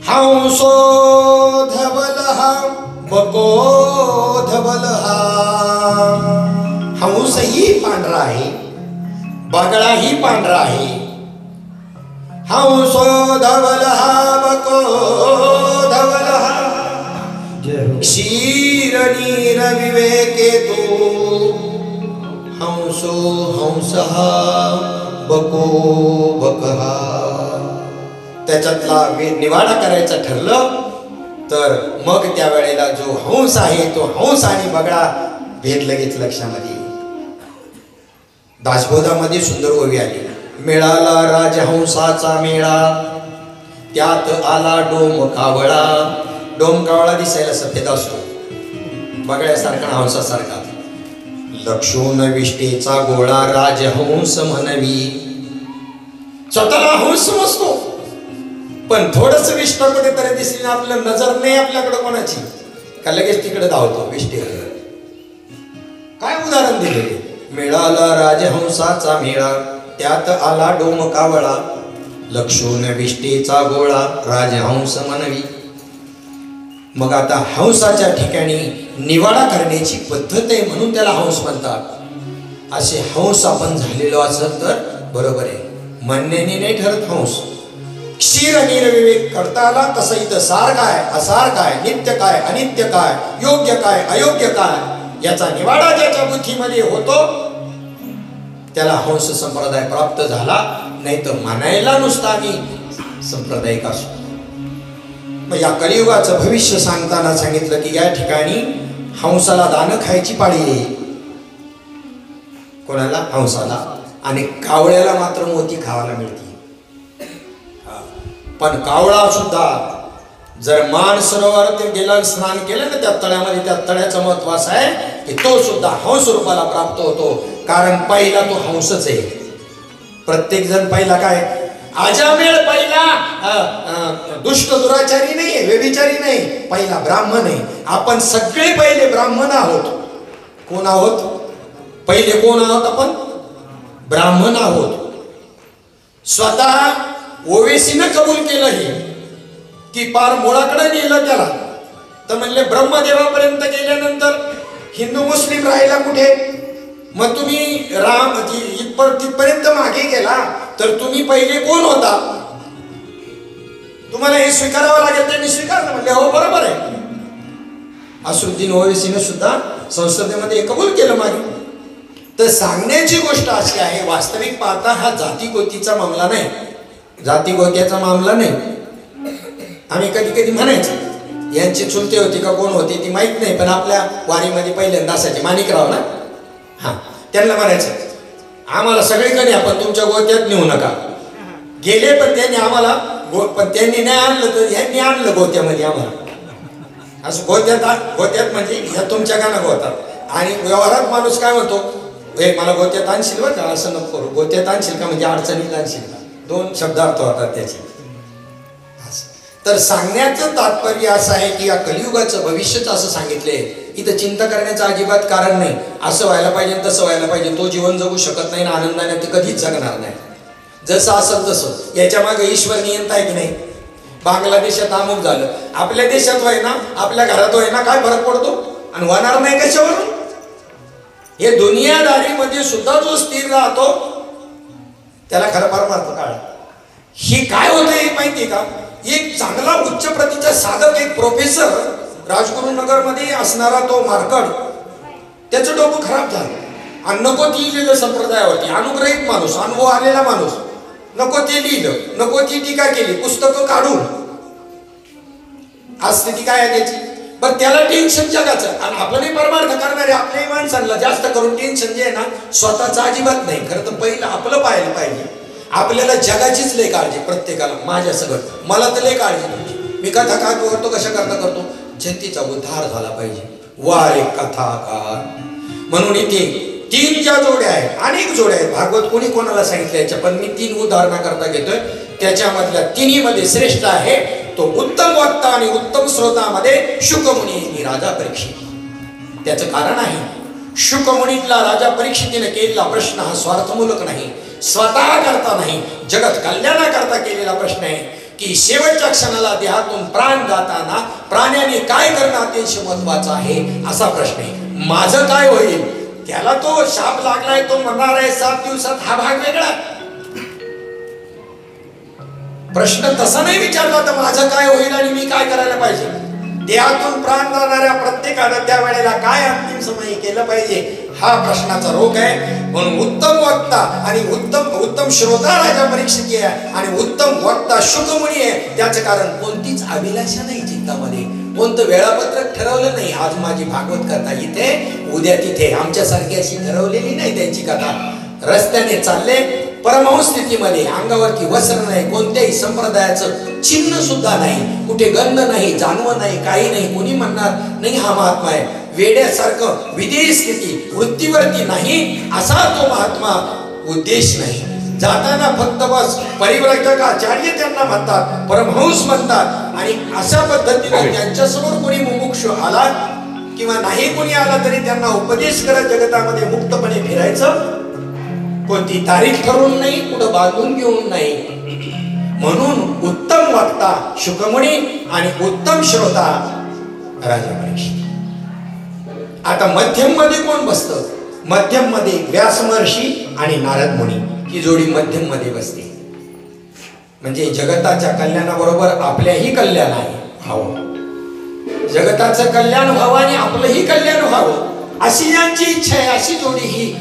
हंसो धवल हा बको धवल हा. हंसही पांढरा आहे, बगळाही पांढरा आहे. हंसो धवल हा बको धवल हा. क्षीर नीर विवेके तू. हंसो हंस हा बको बक हा. त्याच्यातला निवाडा करायचा ठरलं तर मग त्या वेळेला जो हंस आहे तो हंस आणि बगळा भेद लगेच लक्षामध्ये. दासबोधामध्ये सुंदर ओवी आली. मिळाला राजहंसाचा मेळा, त्यात आला डोम कावळा. डोम कावळा दिसायला सफेद असतो, बगळ्यासारखा हंसासारखा. लक्षून विष्टेचा गोळा राजहंस म्हणवी. स्वतःला हंस समजतो पण थोडस विष्ट कुठेतरी दिसली ना, आपलं नजर नाही आपल्याकडे कोणाची का लगेच तिकडे धावतो विष्टेकडे. काय उदाहरण दिलेले. मिळाला राजहंसाचा मेळा, त्यात आला डोम कावळा. लक्षून विष्टेचा गोळा राजहंस म्हणवी. मग आता हंसाच्या ठिकाणी निवाडा करण्याची पद्धत आहे म्हणून त्याला हंस म्हणतात. असे हंस आपण झालेलो असेल तर बरोबर आहे, म्हणण्याने नाही ठरत हंस. क्षीर निर्विवेक करता आला तसं इथं सार काय असार काय, नित्य काय अनित्य काय, योग्य काय अयोग्य काय याचा निवाडा ज्याच्या बुद्धीमध्ये होतो त्याला हंस संप्रदाय प्राप्त झाला. नाही तर म्हणायला नुसता आम्ही संप्रदायिक असतो. मग या कलियुगाचं भविष्य सांगताना सांगितलं की या ठिकाणी हंसाला दान खायची पाळी येईल. कोणाला, हंसाला. आणि कावळ्याला मात्र मोती खावायला मिळते. पण कावळा सुद्धा जर मानसरोवर ते गेला स्नान केलं ना त्या तळ्यामध्ये, त्या तळ्याचं महत्व असं आहे की तो सुद्धा हंस रूपाला प्राप्त होतो. कारण पहिला तो हंसच आहे. प्रत्येक जण पहिला काय, अजामेळ पहिला दुष्ट दुराचारी नाही, व्यभिचारी नाही, पहिला ब्राह्मण आहे. आपण सगळे पहिले ब्राह्मण आहोत. कोण आहोत, पहिले कोण आहोत आपण, ब्राह्मण आहोत. स्वतः ओवेसीनं कबूल केलं हे की पार मुळाकडे नेलं त्याला. तर म्हणले ब्रह्मदेवापर्यंत गेल्यानंतर हिंदू मुस्लिम राहिला कुठे. मग तुम्ही राम तिथपर्यंत मागे गेला तर तुम्ही पहिले कोण होता, तुम्हाला हे स्वीकारावं लागेल. त्यांनी स्वीकारलं, म्हणले हो बरोबर आहे. असुद्दीन ओवेसीने सुद्धा संसदेमध्ये कबूल केलं मागे. तर सांगण्याची गोष्ट अशी आहे, वास्तविक पाहता हा जाती गोतीचा मामला नाही, जाती गोत्याचा मामला नाही. आम्ही कधी कधी म्हणायचं यांची चुलते होती का कोण होती ती माहित नाही, पण आपल्या वारीमध्ये पहिल्यांदा असायचे माणिकराव ना, हा त्यांना म्हणायचं आम्हाला सगळीकडे आपण तुमच्या गोत्यात नेऊ नका. गेले पण त्यांनी आम्हाला पण त्यांनी नाही आणलं तर यांनी आणलं गोत्यामध्ये आम्हाला. असं गोत्यात म्हणजे ह्या तुमच्या गाणं गोतात. आणि व्यवहारात माणूस काय म्हणतो, हे मला गोत्यात आणशील बरं का, असं नको करू. गोत्यात आणशील का म्हणजे अडचणीत आणशील का, दोन शब्दार्थ होतात त्याचे. तर सांगण्याचं तात्पर्य असं आहे की या कलियुगाचं भविष्यच असं सांगितलंय. इथं चिंता करण्याचं अजिबात कारण नाही. असं व्हायला पाहिजे तसं व्हायला पाहिजे. तो जीवन जगू शकत नाही ना आनंदाने ते कधीच जगणार नाही. जसं असेल तसं याच्या मागे ईश्वर नियंत्रण आहे की नाही. बांगलादेशात अमुक झालं, आपल्या देशात होय ना, आपल्या घरात होय ना, काय फरक पडतो आणि होणार नाही कशावरून. हे दुनियादारीमध्ये सुद्धा जो स्थिर राहतो त्याला खरं परमार्थ काळ. ही काय होतं हे माहितीये का, एक चांगला उच्च प्रतीचा साधक, एक प्रोफेसर राजगुरुनगरमध्ये असणारा तो मार्कड, त्याचं डोकं खराब झालं आणि नको ती लिहिलं संप्रदायावरती. अनुग्रहित माणूस, अनुभव आलेला माणूस, नको ते लिहिलं, नको ती टीका केली, पुस्तकं काढून. आज स्थिती काय आहे त्याची, पण त्याला टेन्शन जगाचं, आणि आपल्याला परमार्थ करणारे आपल्याही माणसांना जास्त करून टेन्शन जे आहे ना स्वतःचं अजिबात नाही. खरं तर पहिलं आपलं पाहायला पाहिजे. आपल्याला जगाचीच लय काळजी प्रत्येकाला. माझ्या सगळं मला तर लय काळजी तुमची. मी कथा का करतो, कशा करता करतो, जनतेचा उद्धार झाला पाहिजे. वारे कथाकार म्हणून इथे 3 ज्या जोड्या आहेत, अनेक जोड्या आहेत, भागवत कोणी कोणाला सांगितलं याच्या, पण मी 3 उदाहरणाकरता घेतोय. त्याच्यामधल्या 3 मध्ये श्रेष्ठ आहे तो उत्तम वक्ता आणि उत्तम श्रोतामध्ये शुकमुनी राजा परीक्षित. त्याचं कारण आहे, शुकमुनीला राजा परीक्षितीने केलेला प्रश्न हा स्वार्थमूलक नाही, स्वतः करता नाही, जगत कल्याणाकरता केलेला प्रश्न आहे की शेवटच्या क्षणाला देहातून प्राण जाताना प्राण्याने काय करणं अतिशय महत्वाचं आहे असा प्रश्न आहे. माझं काय होईल, त्याला तो शाप लागलाय, तो म्हणणार आहे 7 दिवसात, हा भाग वेगळा. प्रश्न तसा नाही विचारला तर माझं काय होईल आणि मी काय करायला पाहिजे. देहातून प्राण जाणाऱ्या प्रत्येकानं त्या वेळेला काय अंतिम समय केलं पाहिजे हा प्रश्नाचा रोग आहे. म्हणून उत्तम वक्ता आणि उत्तम श्रोता राजा परीक्षित आहे आणि उत्तम वक्ता शुकमुनी आहे. त्याचं कारण कोणतीच अभिलाषा नाही चित्तामध्ये, कोणतं वेळापत्रक ठरवलं नाही. आज माझी भागवत कथा इथे, उद्या तिथे, आमच्यासारखी अशी ठरवलेली नाही त्यांची कथा. रस्त्याने चालले परमहंस स्थितीमध्ये, अंगावरती वस्त्र नाही, कोणत्याही संप्रदायाचं चिन्ह सुद्धा नाही, कुठे गंध नाही, जानवं नाही, काही नाही. कोणी म्हणणार नाही हा महात्मा आहे, वेड्यासारखं विधेय स्थिती, वृत्तीवरती नाही असा तो महात्मा. उद्देश नाही. जाताना फक्त बस परिव्राजक आचार्य त्यांना म्हणतात, परमहंस म्हणतात. आणि अशा पद्धतीने त्यांच्यासमोर कोणी मुमुक्षु आला किंवा नाही कोणी आला तरी त्यांना उपदेश करत जगतामध्ये मुक्तपणे फिरायचं. कोणती तारीख ठरवून नाही, कुठं बांधून घेऊन नाही. म्हणून उत्तम वक्ता शुकमुनी आणि उत्तम श्रोता राजा परीक्षित. आता मध्यम मध्ये कोण बसतं, मध्यम मध्ये व्यास महर्षी आणि नारद मुनी ही जोडी मध्यम मध्ये बसते. म्हणजे जगताच्या कल्याणाबरोबर आपल्याही कल्याण व्हावं, जगताचं कल्याण व्हावं आणि आपलंही कल्याण व्हावं अशी यांची इच्छा आहे. अशी जोडी ही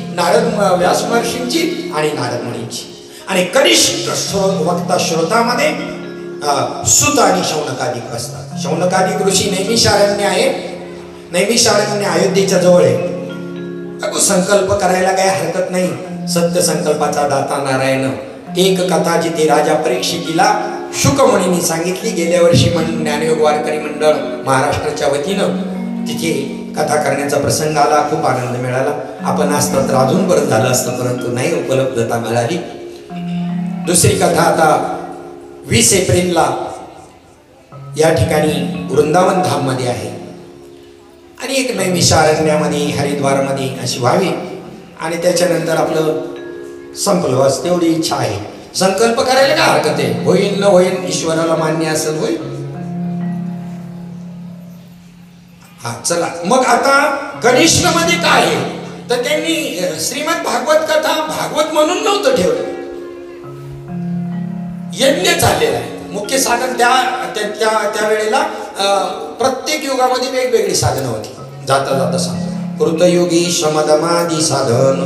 व्यास महर्षींची आणि नारद मुनींची. आणि कनिष्ठ वक्ता श्रोतामध्ये सुत आणि शौनकादिक बसतात. शौनकादिक ऋषी नैमिषारण्य आहे. नैमिषारण्य अयोध्येच्या जवळ आहे. संकल्प करायला काही हरकत नाही. सत्य संकल्पाचा दाता नारायण. एक कथा जिथे राजा परीक्षितीला शुकमुनींनी सांगितली. गेल्या वर्षी ज्ञानयोग वारकरी मंडळ महाराष्ट्राच्या वतीनं तिथे कथा करण्याचा प्रसंग आला. खूप आनंद मिळाला. आपण असतं तर अजून बरं झालं असतं, परंतु नाही उपलब्धता मिळाली. दुसरी कथा आता 20 एप्रिलला या ठिकाणी वृंदावन धाम मध्ये आहे आणि एक नैमिषारण्यामध्ये हरिद्वारमध्ये अशी व्हावी आणि त्याच्यानंतर आपलं संपलं. बस तेवढी इच्छा आहे. संकल्प करायला काय हरकत आहे. होईल न होईल ईश्वराला मान्य असेल होईल. हा चला मग आता कनिष्ठ मध्ये काय आहे तर त्यांनी श्रीमद भागवत कथा भागवत म्हणून नव्हतं ठेवलं. यज्ञ चाललेला आहे. मुख्य साधन त्या वेळेला प्रत्येक युगामध्ये वेगवेगळी साधनं होती. जाता जाता सांगतो कृतयुगी शमदमादी साधन,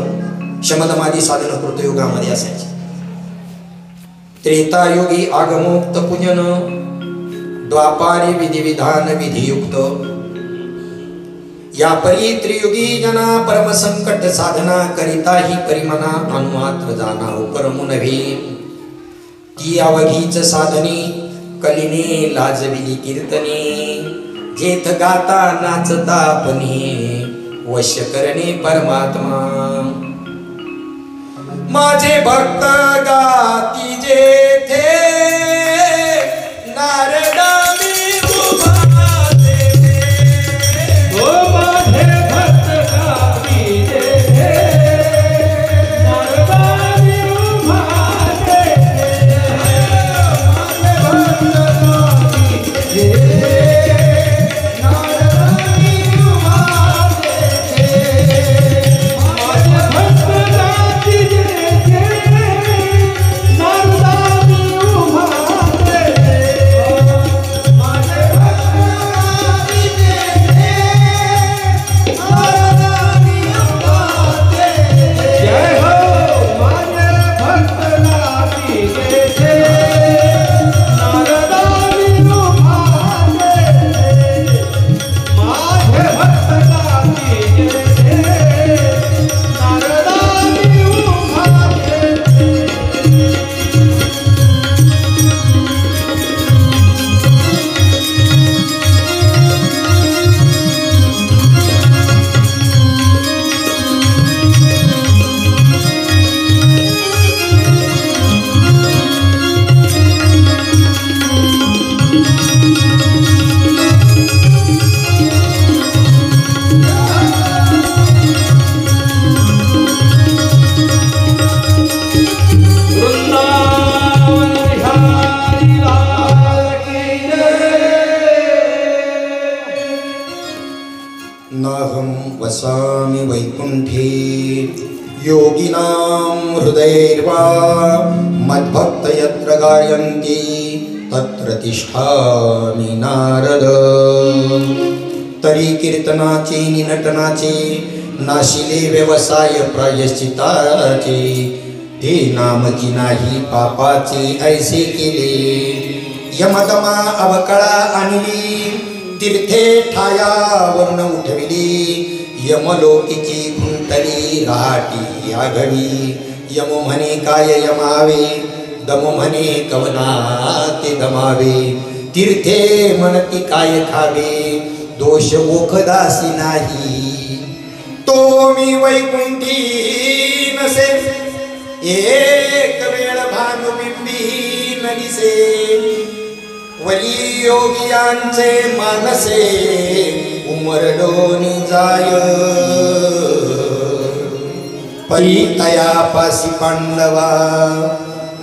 शमदमादी साधन कृतयुगामध्ये असायची. त्रेतायुगी आगमोक्त पूजन, द्वापारी विधिविधान विधियुक्त, या परी त्रियुगी जना परम संकट साधना करिता ही परिमना अनुमात्र जाना उपरमु नव्हे. ती अवघीच साधनी कलिने लाजविली कीर्तने, जेथ गाता नाचता पणी वश्य करणे परमात्मा. माझे भक्त गाती जेथे नारदा वैकुंठे योगिनां हृदयैर्वा मद्भक्त यत्र गायन्ति तत्र तिष्ठामि नारद. तरी कीर्तनाचे निनटनाचे नाशिले व्यवसाय प्रायश्चिताचे ते नामकी नाही पापाचे ऐसे केले. यमदमा अवकळा आणली तीर्थे ठायावरून उठविली. यमलोकीची खुंटली राहाटी आघडी. यम म्हणे काय यमावे दम म्हणे कवना ते दमावे. तीर्थे म्हणती काय खावे दोष ओखदासी नाही. तो मी वैकुंठी नसे एक वेळ भानुबिंबी न दिसे. वली योगियांचे मानसे उमरडोनी जाय. परितया पासी पांडवा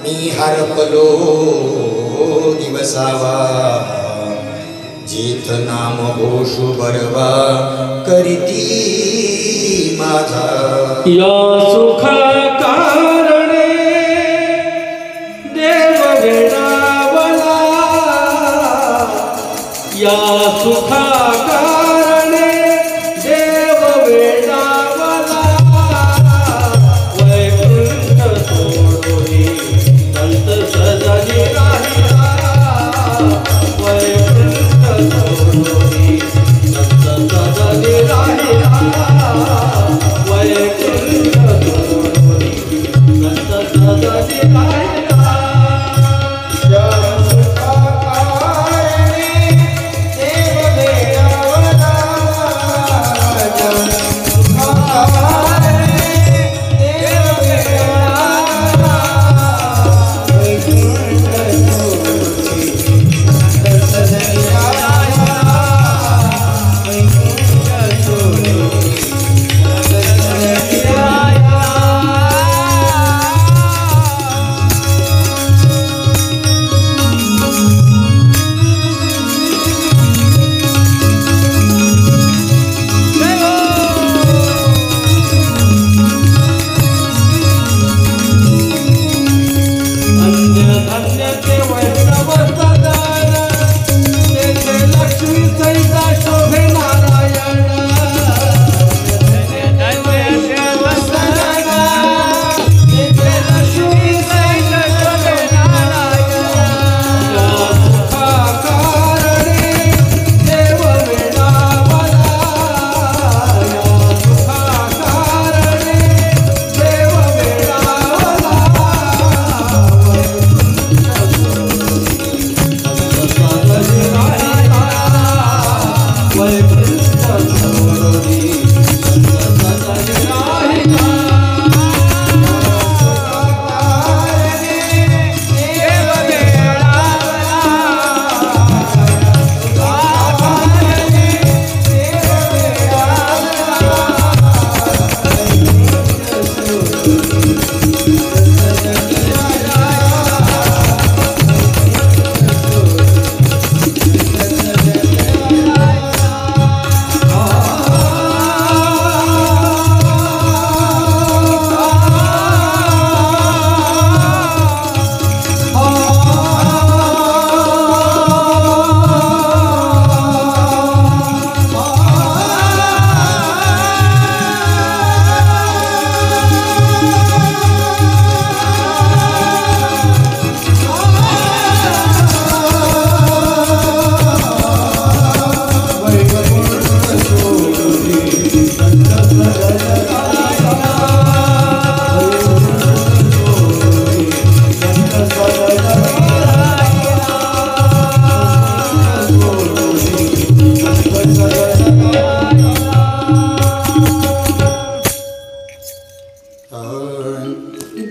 मी हरपलो दिवसावा. जेथ नाम घोषु बरवा करीती माझा. या सुखा कारणे देव वेडावला. या सुखा कारणे देव वेडावला. वैकुंठ सोडोनी संत सजनी राहिला. वैकुंठ सोडोनी संत सजनी राहिला. वैकुंठ सोडोनी संत सजनी राहिला. या सुखा कारणे देव वेडावला. या सुखा कारणे देव वेडावला. वैकुंठ सोडोनी संत सजनी राहिला. वैकुंठ सोडोनी संत सजनी राहिला. अन्य धन्य ते वैष्णव सदान. तेथे लक्ष्मी सहिता शोभे नारायण. वैष्णव सदान. तेथे लक्ष्मी सहिता शोभे नारायण. या सुखा कारणे देव वेडावला. या सुखा कारणे देव वेडावला.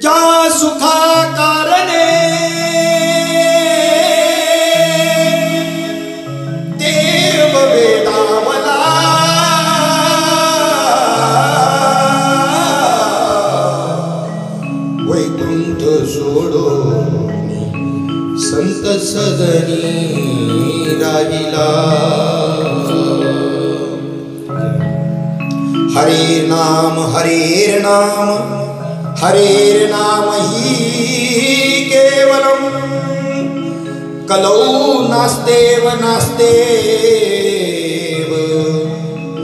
ज्या सुखा कारणे देव वेडावला. वैकुंठ सोडोनी संत सदनी राहिला. हरेर्नाम हरेर्नाम हरेर्नाम हि केवलम कलौ नास्तेव नास्तेव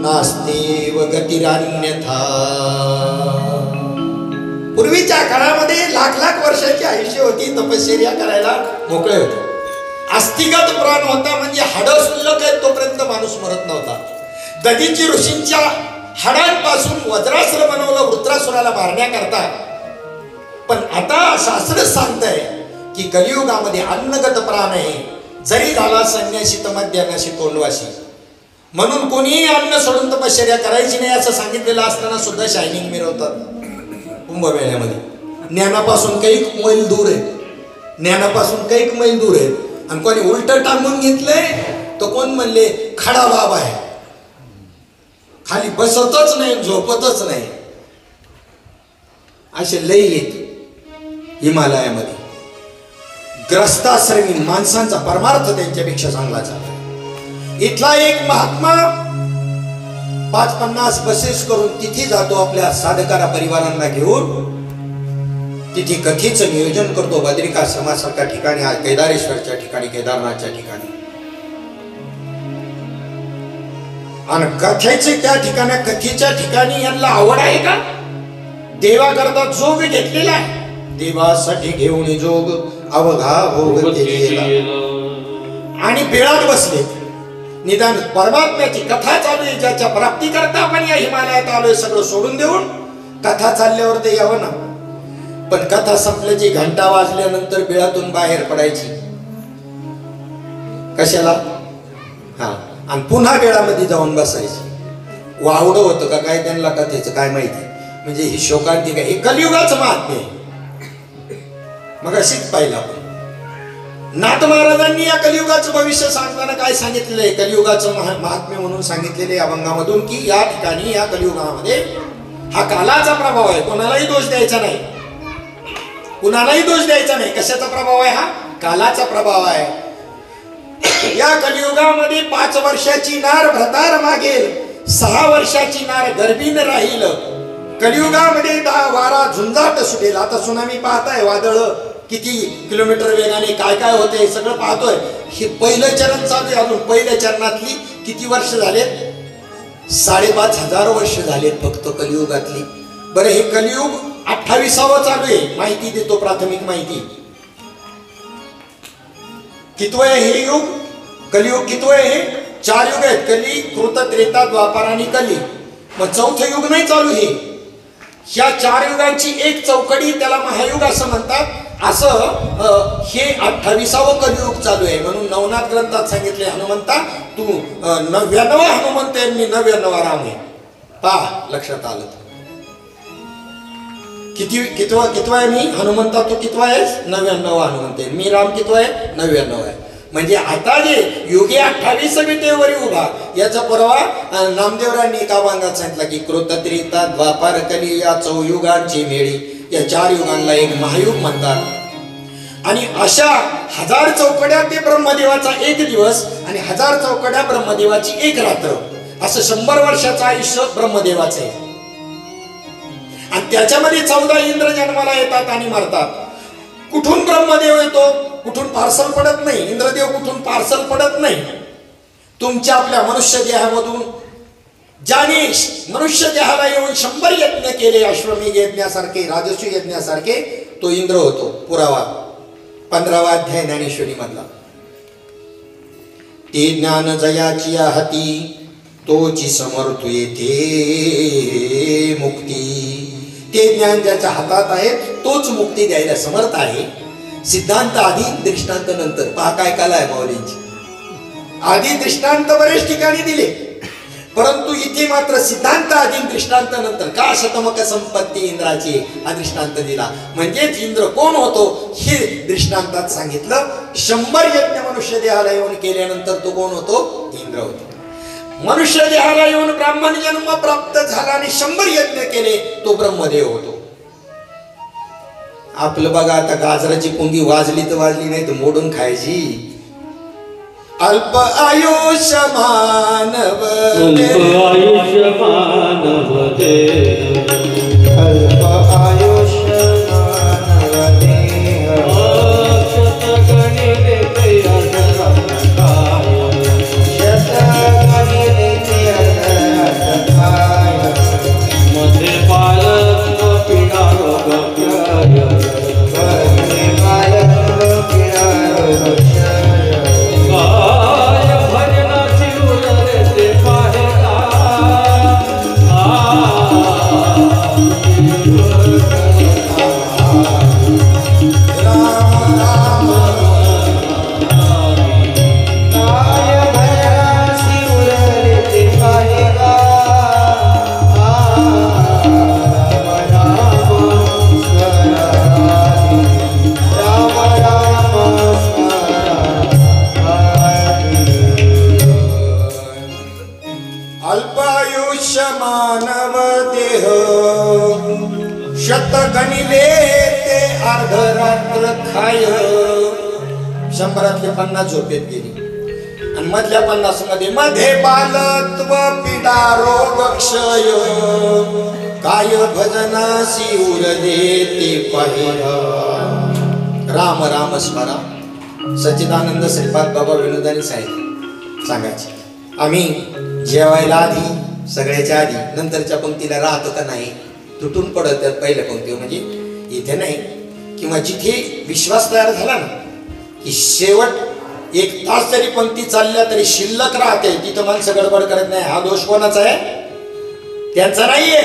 नास्तेव गतिरान्यथा. पूर्वीच्या काळामध्ये लाख लाख वर्षाची आयुष्य होती, तपश्चर्या करायला मोकळे होते. अस्थिगत प्राण होता म्हणजे हाडं शिल्लक आहेत तोपर्यंत माणूस मरत नव्हता. दधीची ऋषींच्या हाडांपासून वज्रास्त्र बनवलं वृत्रासुराला मारण्याकरता. पण आता शास्त्र सांगतंय की कलियुगामध्ये अन्नगत प्राण आहे. जरी झाला संन्यासी तर मध्यान्यासी तोंडवाशी. म्हणून कोणीही अन्न सोडून तपश्चर्या करायची नाही असं सांगितलेलं असताना सुद्धा शायनिंग मिरवतात कुंभमेळ्यामध्ये. ज्ञानापासून काही मैल दूर आहे, ज्ञानापासून काही मैल दूर आहे. आणि कोणी उलट टांगून घेतलंय तर कोण म्हणले खडा बाबा आहे, खाली बसतच नाही झोपतच नाही. असे लई येत हिमालयामध्ये. ग्रस्ताश्रमी माणसांचा परमार्थ त्यांच्यापेक्षा चांगला चालला. इथला एक महात्मा 5-50 बसेस करून तिथे जातो आपल्या साधकारा परिवारांना घेऊन. तिथे कथेचं नियोजन करतो बद्रिकाश्रमासारख्या ठिकाणी, केदारेश्वरच्या ठिकाणी, केदारनाथच्या ठिकाणी. आणि कथेचे त्या ठिकाणी, कथेच्या ठिकाणी यांना आवड आहे का? देवाकरता जोग घेतलेला आहे. देवासाठी घेऊन जोग अवघा भोग केलेला. आणि बिळात बसले. निदान परमात्म्याची कथा चालू आहे, ज्याच्या प्राप्ती करता आपण या हिमालयात आलोय सगळं सोडून देऊन. कथा चालल्यावर ते यावं ना. पण कथा संपल्याची घंटा वाजल्यानंतर बिळातून बाहेर पडायची कशाला? हा, आणि पुन्हा बिळामध्ये जाऊन बसायची. वावडं होतं का काय त्यांना कथेचं काय माहिती. म्हणजे ही शोकांतिका, हे कलियुगाचं महात्म्य आहे. मग अशीच पाहिलं आपण. नाथ महाराजांनी या कलियुगाचं भविष्य सांगताना काय सांगितलेलं आहे? कलियुगाचं महात्म्य म्हणून सांगितलेले अभंगामधून की या ठिकाणी या कलियुगामध्ये हा कालाचा प्रभाव आहे. कोणालाही दोष द्यायचा नाही, कुणालाही दोष द्यायचा नाही. कशाचा प्रभाव आहे? हा कालाचा प्रभाव आहे. या कलियुगामध्ये 5 वर्षाची नार भ्रतार मागेल, 6 वर्षाची नार गर्भीन राहील. कलियुगामध्ये 10-12 झुंजाट सुटेल. आता सुनामी पाहताय, वादळ किती किलोमीटर वेगाने काय काय होते सगळं पाहतोय. हे पहिलं चरण चालू आहे. अजून पहिल्या चरणातली किती वर्ष झालेत? 5,500 वर्ष झालेत फक्त कलियुगातली. बरं, हे कलियुग 28वां चालू आहे. माहिती देतो, प्राथमिक माहिती. कितवं आहे हे युग? कलियुग कितवं आहे? हे 4 युग आहेत. कली, कृत, त्रेता, द्वापार आणि कली. मग 4थं युग नाही चालू. हे ह्या 4 युगांची एक चौकडी, त्याला महायुग असं म्हणतात. असं हे 28वां कलियुग चालू आहे. म्हणून नवनाथ ग्रंथात सांगितले, हनुमंता तू 99 हनुमंत आहे, मी 99 राम आहे. पहा, लक्षात आलं. कितवा आहे मी? हनुमंता तू कितवा आहेस? 99 हनुमंत आहे. मी राम कितवा आहे? 99 आहे. म्हणजे आता जे युगे 28 विटेवरी उभा, याचा परवा नामदेवरांनी एका अभंगात सांगितलं की कृत, त्रेता, द्वापार, कली या 4 युगांची मेळी. या 4 युगांना एक महायुग म्हणतात. आणि अशा 1000 चौकड्या ते ब्रह्मदेवाचा 1 दिवस आणि 1000 चौकड्या ब्रह्मदेवाची 1 रात्र, असं 100 वर्षाचं आयुष्य ब्रह्मदेवाचं आहे. आणि त्याच्यामध्ये 14 इंद्र जन्माला येतात आणि मरतात. कुठून ब्रह्मदेव येतो? कुठून पार्सल पडत नाही. इंद्रदेव कुठून पार्सल पडत नाही. तुमच्या आपल्या मनुष्य देहामधून ज्याने मनुष्य देहाला येऊन 100 यज्ञ केले, अश्वमेध यज्ञासारखे, राजस्व यज्ञासारखे, तो इंद्र होतो. पुरावा 15वा अध्याय ज्ञानेश्वरी मधला. ते ज्ञान जयाची हाती, तोची समर्थ येथे मुक्ती. ते ज्ञान ज्याच्या हातात आहे तोच मुक्ती द्यायला समर्थ आहे. सिद्धांत आधी, दृष्टांत नंतर. पहा काय कला आहे माऊलींची. आधी दृष्टांत बरेच ठिकाणी दिले, परंतु इथे मात्र सिद्धांत आधी, दृष्टांत नंतर. का शतमक संपत्ती इंद्राची हा दृष्टांत दिला. म्हणजेच इंद्र कोण होतो हे दृष्टांतात सांगितलं. 100 यज्ञ मनुष्य देहाला येऊन केल्यानंतर तो कोण होतो? इंद्र होतो. मनुष्य देहाला येऊन ब्राह्मण जन्म प्राप्त झाला आणि 100 यज्ञ केले, तो ब्रह्मदेव होतो. आपलं बघा आता, गाजराची पुंगी वाजली तर वाजली, नाही तर मोडून खायची. अल्प आयुष्य मानव आयुष्य मानव देह अल्प आयुष्य मानव देह शतगणिले काय शतगणिले काय मध्ये बालत्व पीडा रोग व्यय मध्ये बालत्व पीडा रोग काय भजनाची उरले ते पाहेला काय भजनासी उरले ते पाहेला राम राम स्मरामि राम राम स्मरामि अल्पायुष्य मानव देह शतगणिले ते अर्धरात्र खाय 100तले 50 झोपेत गेली आणि मधल्या 50 मध्ये मध्ये बालत्व पीडा रोग क्षय काय भजनासी उरले ते पाहिला राम राम स्मरा सच्चिदानंद श्रीपाद बाबा विनोदांनी सांगायचे आम्ही जेवायला आधी सगळ्याच्या आधी नंतरच्या पंक्तीला राहतो का नाही तुटून पडत त्यात पहिल्या पंक्ती म्हणजे इथे नाही किंवा जिथे विश्वास तयार झाला ना की शेवट 1 तास जरी पंक्ती चालल्या तरी शिल्लक राहते तिथं माणसं गडबड करत नाही हा दोष कोणाचा आहे त्यांचा नाहीये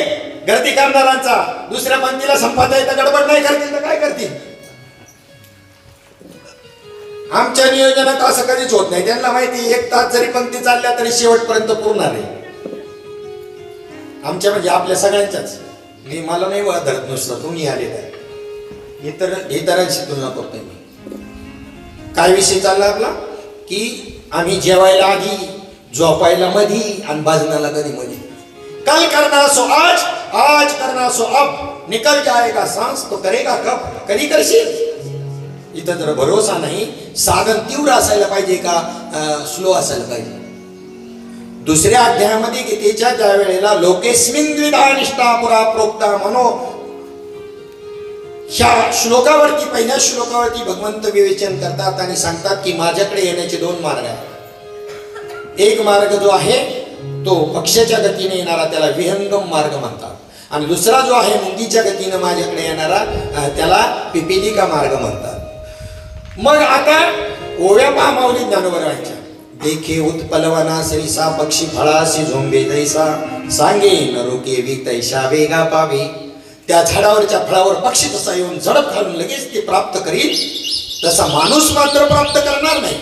गर्दी करणाऱ्यांचा दुसऱ्या पंक्तीला संपादय तर गडबड नाही करतील तर काय करतील आमच्या नियोजनात असं कधीच होत नाही त्यांना माहिती 1 तास जरी पंक्ती चालल्या तरी शेवटपर्यंत पुरणार आहे आमच्या म्हणजे आपल्या सगळ्यांच्याच मी मला नाही धरत नुसतं तुम्ही आले तर इतरांशी तुलना करतोय मी काय विषय चालला आपला की आम्ही जेवायला आधी झोपायला मधी आणि बाजनाला कधी मधी कल करना सो आज करना सो अब निकल जाएगा सांस तो करेगा कब कधी करशील इथं जर भरोसा नाही साधन तीव्र असायला पाहिजे का स्लो असायला पाहिजे दुसऱ्या अध्यायामध्ये गीतेच्या ज्या वेळेला लोकेस्मिन द्विधा निष्ठा पुरा प्रोक्ता मनो ह्या श्लोकावरती पहिल्या श्लोकावरती भगवंत विवेचन करतात आणि सांगतात की माझ्याकडे येण्याचे 2 मार्ग आहेत एक मार्ग जो आहे तो पक्षाच्या गतीने येणारा त्याला विहंगम मार्ग म्हणतात आणि दुसरा जो आहे मुंगीच्या गतीने माझ्याकडे येणारा त्याला पिपीलिका मार्ग म्हणतात मग आता ओव्या पामावली ज्ञानोबरावांच्या देखे उत्पलवना सरिसा पक्षी फळासी झोंबे जैसा सांगे नरोके वितैशा वेगा पावे त्या झाडावरच्या फळावर पक्षी तसा येऊन झडप घालून लगेच ते प्राप्त करील तसा माणूस मात्र प्राप्त करणार नाही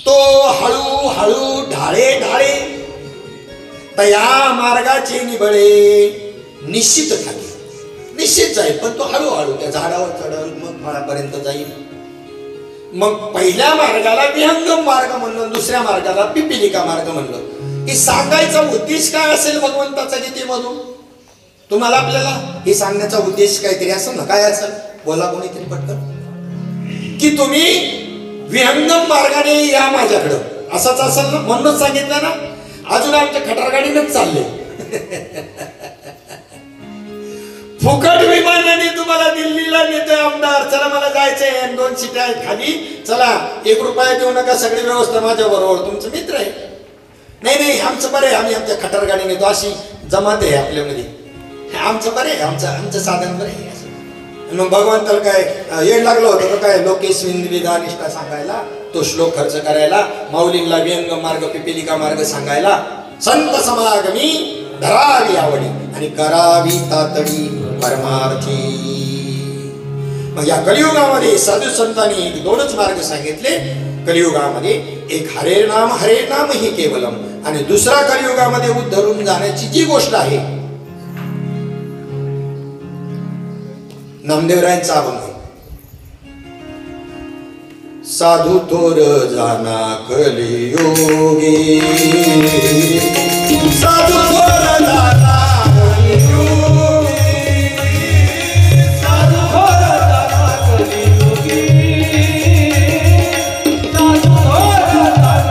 तो हळू हळू ढाळे ढाळे तया मार्गाचे निबळे निश्चित झाले निश्चित जाईल पण तो हळूहळू त्या झाडावर चढल मग फळापर्यंत जाईल मग पहिल्या मार्गाला विहंगम मार्ग म्हणलं दुसऱ्या मार्गाला पिपीलिका मार्ग म्हणलं की सांगायचा उद्देश काय असेल भगवंताचा गीतेमधून तुम्हाला आपल्याला हे सांगण्याचा उद्देश काहीतरी असेल ना काय असेल बोला कोणीतरी पटकन की तुम्ही विहंगम मार्गाने या माझ्याकडं असंच असेल ना म्हणूनच सांगितलं ना अजून आमच्या खटारगाडीनेच चालले फुकट विमानाने तुम्हाला दिल्लीला नेतोय आमदार चला मला जायचंय 2 सीट्या आहेत खाली चला 1 रुपया देऊ नका सगळी व्यवस्था माझ्या बरोबर तुमचं मित्र आहे नाही आमचं बरं आहे आम्ही आमच्या खटारगाडी नेतो अशी जमात आहे आपल्यामध्ये आमचं बरं आहे आमचं साधन बरं आहे मग भगवंताला काय येड लागलं होतं तर काय लोकेस्मिन द्विधा निष्ठा सांगायला तो श्लोक खर्च करायला माऊलींना विहंगम मार्ग पिपीलिका मार्ग सांगायला संत समागमी धरावी आवडी आणि करावी तातडी परमार्थी मग या कलियुगामध्ये साधू संतांनी 2च मार्ग सांगितले कलियुगामध्ये एक हरे नाम ही केवलम आणि दुसरा कलियुगामध्ये उद्धरून जाण्याची जी गोष्ट आहे नामदेवरायांचा अभंग साधू थोर जाना कलियोगी साधू थोर जाना कलियोगी साधू थोर जाना कलियोगी साधू थोर जाना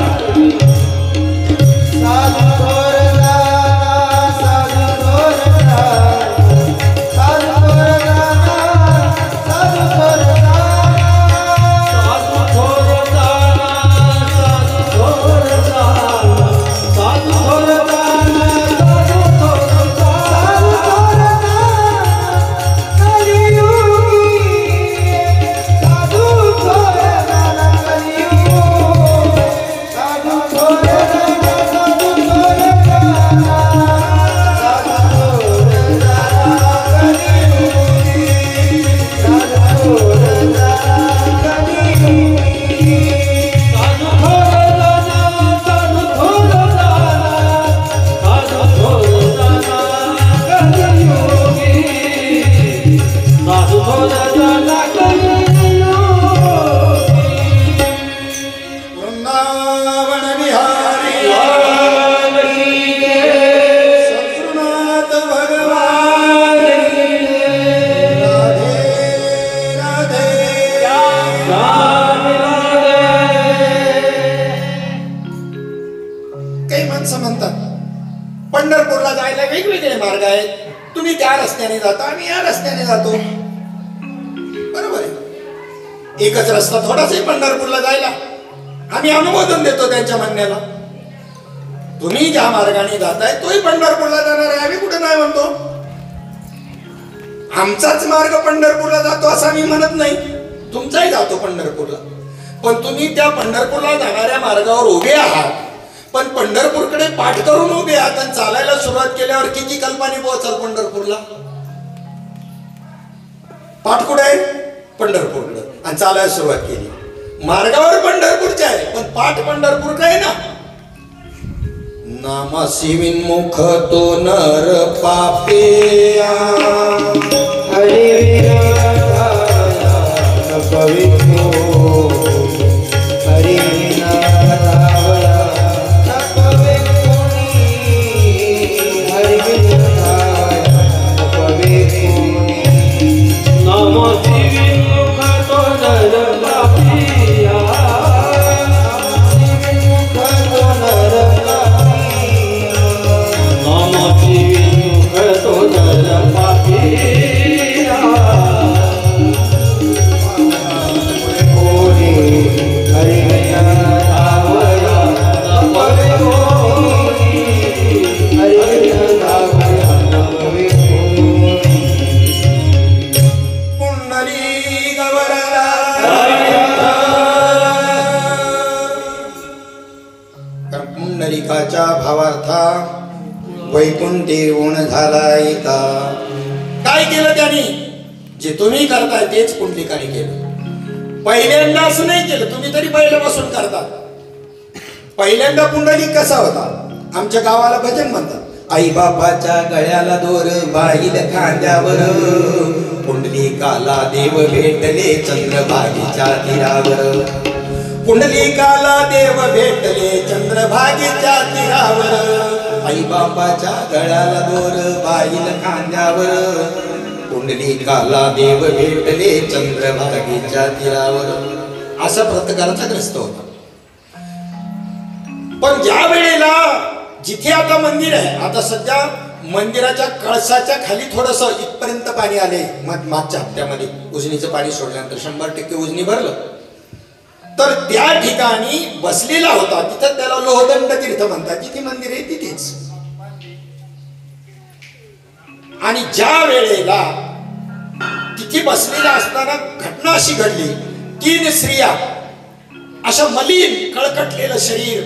पंढरपूरला जायला वेगवेगळे मार्ग आहेत. तुम्ही त्या रस्त्याने जाता, आम्ही या रस्त्याने जातो. बरोबर आहे. एकच रस्ता थोडाच आहे पंढरपूरला जायला. आम्ही अनुमोदन देतो त्यांच्या म्हणण्याला. तुम्ही ज्या मार्गाने जाताय तोही पंढरपूरला जाणार आहे, आम्ही कुठे नाही म्हणतो. आमचाच मार्ग पंढरपूरला जातो असं आम्ही म्हणत नाही, तुमचाही जातो पंढरपूरला. पण तुम्ही त्या पंढरपूरला जाणाऱ्या मार्गावर उभे आहात, पण पंढरपूरकडे पाठ करून उभे आहात आणि चालायला सुरुवात केल्यावर किती कल्पाने पोहोचाल पंढरपूरला? पाठ कुठे आहे? पंढरपूरकडे. आणि चालायला सुरुवात केली, मार्गावर पंढरपूरचे आहे पण पाठ पंढरपूरकडे आहे ना. नामासी विन्मुख तो नर पापिया, हरि पवित्रो हरि पुंडलिकाच्या भावार्था वैकुंठी ऊन झाला येता. काय केलं त्यांनी? जे तुम्ही करताय तेच पुंडलिकाने केलं. पहिल्यांदा असं नाही केलं, तुम्ही तरी पहिल्यापासून करतात. पहिल्यांदा पुंडलिक कसा होता? आमच्या गावाला भजन म्हणतात. आई बापाच्या गळ्याला दोर बाईल खांद्यावर, पुंडलिकाला देव भेटले चंद्रभागेच्या तीरावर. पुंडलिकाला देव भेटले चंद्रभागेच्या तीरावर. आई बापाच्या गळ्याला दोर बाईल खांद्यावर, पुंडलिकाला देव भेटले चंद्रभागेच्या तीरावर. असा प्रकारचा ग्रस्त होता. पण ज्या वेळेला जिथे आता मंदिर आहे, आता सध्या मंदिराच्या कळसाच्या खाली थोडस इथपर्यंत पाणी आले. मागच्या हप्त्यामध्ये उजनीचं पाणी सोडल्यानंतर 100% उजनी भरलं. तर त्या ठिकाणी बसलेला होता, तिथं त्याला लोहदंड तीर्थ म्हणतात. जिथे मंदिर आहे तिथेच. आणि ज्या वेळेला तिथे बसलेला असताना घटना अशी घडली, 3 स्त्रिया अशा मलिन कळकटलेलं शरीर,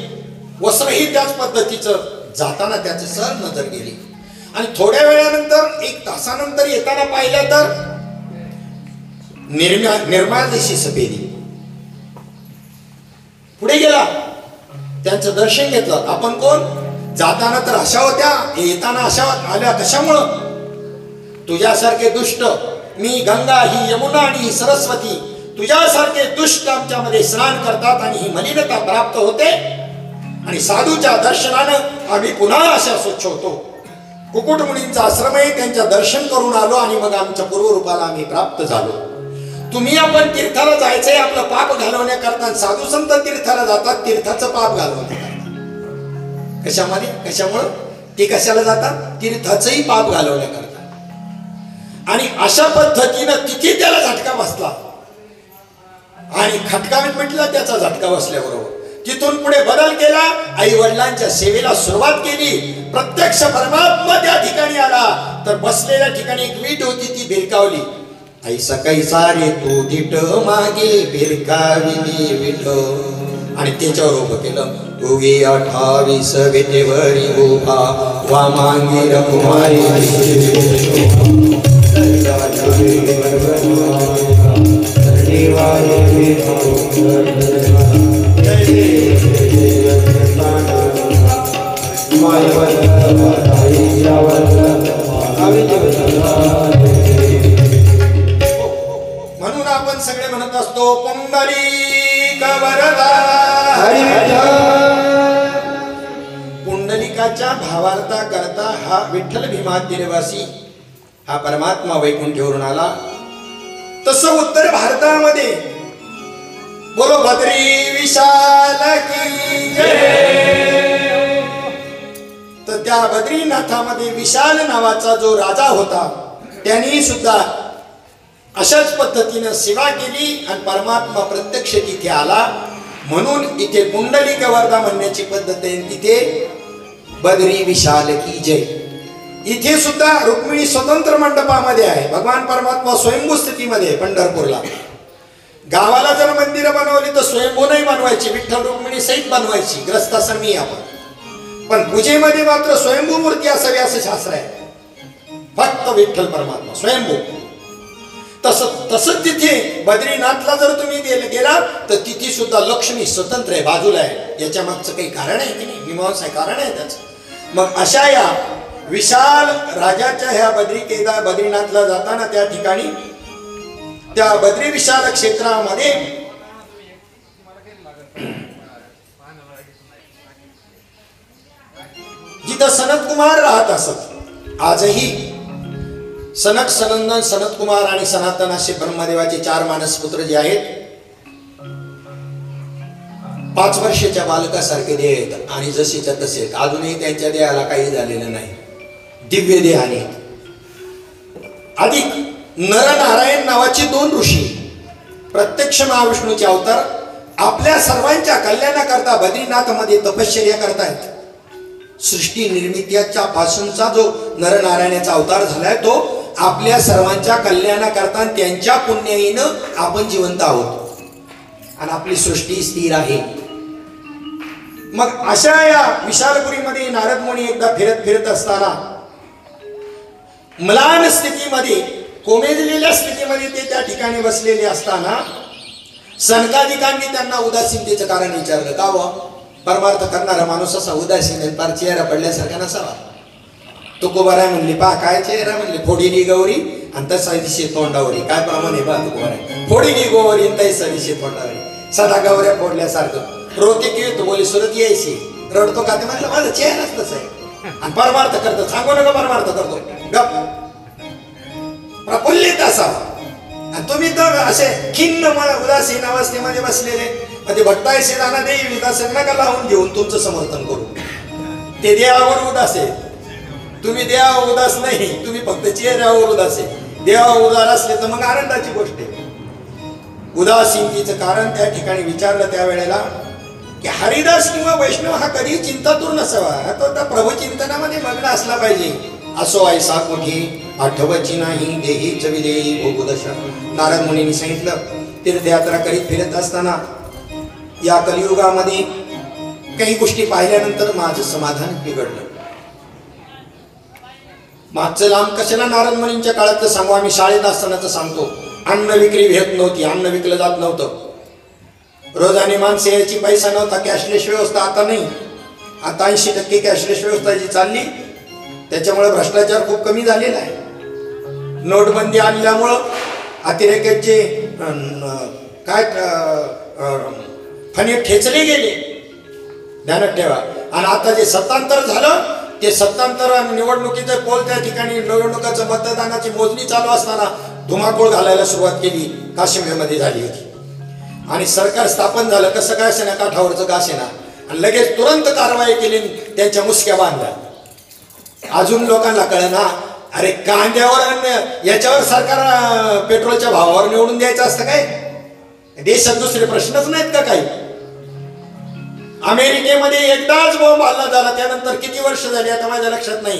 वस्त्रही त्याच पद्धतीचं, जाताना त्याची सहज नजर गेली. आणि थोड्या वेळानंतर 1 तासानंतर येताना पाहिलं तर निर्माळ दिशी सफेदी. पुढे गेला, त्यांचं दर्शन घेतलं. आपण कोण? जाताना तर अशा होत्या, येताना अशा आल्या. कशामुळं? तुझ्यासारखे दुष्ट, मी गंगा, ही यमुना आणि ही सरस्वती, तुझ्यासारखे दुष्ट आमच्यामध्ये स्नान करतात आणि ही मलिनता प्राप्त होते. आणि साधूच्या दर्शनानं आम्ही पुन्हा अशा स्वच्छ होतो. कुकुट मुनींचा आश्रम आहे, त्यांच्या दर्शन करून आलो आणि मग आमच्या पूर्वरूपाला आम्ही प्राप्त झालो. तुम्ही आपण तीर्थाला जायचंय आपलं पाप घालवण्याकरता. साधू संत तीर्थाला जातात तीर्थाचं पाप घालवण्याकरता. कशामध्ये? कशामुळं? ते कशाला जातात? तीर्थाचंही पाप घालवण्याकरता. आणि अशा पद्धतीनं तिथे त्याला झटका बसला. आणि खटका म्हटलं त्याचा झटका बसल्याबरोबर तिथून पुढे बदल केला. आई वडिलांच्या सेवेला सुरुवात केली. प्रत्यक्ष परमात्मा त्या ठिकाणी आला. तर बसलेल्या ठिकाणी एक वीट होती, ती भिरकावली. आई सकाळी सारे तू दिट मागे भिरकाविली विठ. आणि त्याच्यावर उभं केलं. उगे 28 वेतेवरी उभा वामांगी रकुमारी. म्हणून आपण सगळे म्हणत असतो पुंडलिक वरदा हरी विठ्ठल. पुंडलिकाच्या भावार्था करता हा विठ्ठल भीमातीरवासी हा परमात्मा वैकुंठीवरून आला. तसं उत्तर भारतामध्ये बोलो बद्री विशाल की जय. तर त्या त्या बद्रीनाथामध्ये विशाल नावाचा जो राजा होता त्यांनी सुद्धा अशाच पद्धतीनं सेवा केली आणि परमात्मा प्रत्यक्ष तिथे आला. म्हणून इथे पुंडलिक वरदा म्हणण्याची पद्धत आहे. तिथे बद्री विशाल की जय. इथे सुद्धा रुक्मिणी स्वतंत्र मंडपामध्ये आहे. भगवान परमात्मा स्वयंभू स्थितीमध्ये आहे पंढरपूरला. गावाला जर मंदिरं बनवली तर स्वयंभू नाही बनवायची, विठ्ठल रुक्मिणी सहित बनवायची, ग्रस्ताश्रमी आपण. पण पूजेमध्ये मात्र स्वयंभू मूर्ती असावी असं शास्त्र आहे. फक्त विठ्ठल परमात्मा स्वयंभू. तसंच तिथे बद्रीनाथला जर तुम्ही गेला तर तिथे सुद्धा लक्ष्मी स्वतंत्र आहे, बाजूला आहे. याच्या मागचं काही कारण आहे की नाही, मीमांसा कारण आहे त्याचं. मग अशा या विशाल राजाच्या ह्या बद्रीनाथला जाताना त्या ठिकाणी त्या बद्री विशाल क्षेत्रामध्ये जिथं सनत कुमार राहत असत, आजही सनक सनंदन सनत कुमार आणि सनातन असे ब्रह्मदेवाचे 4 मानसपुत्र जे आहेत 5 वर्षाच्या बालकासारखे देह आहेत आणि जसेच्या तसे. अजूनही त्यांच्या देहाला काही झालेलं नाही, दिव्य देहाने. अधिक नरनारायण नावाचे 2 ऋषी प्रत्यक्ष महाविष्णूचे अवतार आपल्या सर्वांच्या कल्याणाकरता बद्रीनाथमध्ये तपश्चर्या करतायत. सृष्टी निर्मितीच्या पासूनचा जो नरनारायणाचा अवतार झालाय तो आपल्या सर्वांच्या कल्याणाकरता त्यांच्या पुण्याईनं आपण जिवंत आहोत आणि आपली सृष्टी स्थिर आहे. मग अशा या विशालपुरीमध्ये नारद मुनी एकदा फिरत असताना म्लान स्थितीमध्ये, कोमेजलेल्या स्थितीमध्ये ते त्या ठिकाणी बसलेले असताना सनकादिकांनी त्यांना उदासीनतेचं कारण विचारलं. का व परमार्थ करणारा माणूस असा उदासीन पार चेहरा पडल्यासारखा नसावा. तुकोबाराय म्हणली पा काय चेहरा, म्हणले फोडीनी गौरी आणि तसा दिशे तोंडावरी. काय प्रमाणे पा तुकोबाराय, फोडीनी गौरी आणि तसा दिशे तोंडावरी. सदा गौऱ्या फोडल्यासारखं रोते की तू बोली सुरत यायची, रडतो का ते म्हटलं माझा चेहराच तसा आहे. आणि परमार्थ करतो, सांगू नका परमार्थ करतो, गप प्रफुल्लित असावा. आणि तुम्ही तर असे खिन्न उदासीन अवस्थेमध्ये बसलेले. ते भट्टायचे दाना देई उदासीन नका लावून घेऊन तुमचं समर्थन करू. ते देवावर उदास आहे, तुम्ही देवावर उदास नाही, तुम्ही फक्त चेहऱ्यावर उदास आहे. देवावर उदास असले तर मग आनंदाची गोष्ट आहे. उदासीनतेचं कारण त्या ठिकाणी विचारलं त्यावेळेला की हरिदास किंवा वैष्णव हा कधी चिंतातूर नसावा, तो त्या प्रभुचिंतनामध्ये मग्न असला पाहिजे. असो ऐसा कुठे आठवची नाही देही चविदेही भोगुदशा. नारद मुनींनी सांगितलं तीर्थयात्रा करीत फिरत असताना या कलियुगामध्ये काही गोष्टी पाहिल्यानंतर माझं समाधान बिघडलं. मागचं लांब कशाला नारद मुनींच्या काळात सांगू, आम्ही शाळेत असतानाच सांगतो. अन्न विक्री भेट नव्हती, अन्न विकलं जात नव्हतं. रोजाने माणसे यायची, पैसा नव्हता, कॅशलेस व्यवस्था आता नाही. आता 80% कॅशलेस व्यवस्था जी चालली त्याच्यामुळे भ्रष्टाचार खूप कमी झालेला आहे. नोटबंदी आणल्यामुळं अतिरेकाचे काय फणे ठेचले गेले, ध्यानात ठेवा. आणि आता जे सत्तांतर झालं ते सत्तांतर निवडणुकीचं पोल त्या ठिकाणी निवडणुकाचं मतदानाची मोजणी चालू असताना धुमाकूळ घालायला सुरुवात केली काश्मीरमध्ये झाली होती. आणि सरकार स्थापन झालं कसं काय असेना, काठावरचं का असेना, आणि लगेच तुरंत कारवाई केली, त्यांच्या मुसक्या बांधल्या. अजून लोकांना कळना अरे कांद्यावर याच्यावर सरकार पेट्रोलच्या भावावर निवडून द्यायचं असतं काय? देशात दुसरे प्रश्नच नाहीत का काही? अमेरिकेमध्ये एकदाच बॉम्ब हल्ला झाला, त्यानंतर किती वर्ष झाली आता माझ्या लक्षात नाही.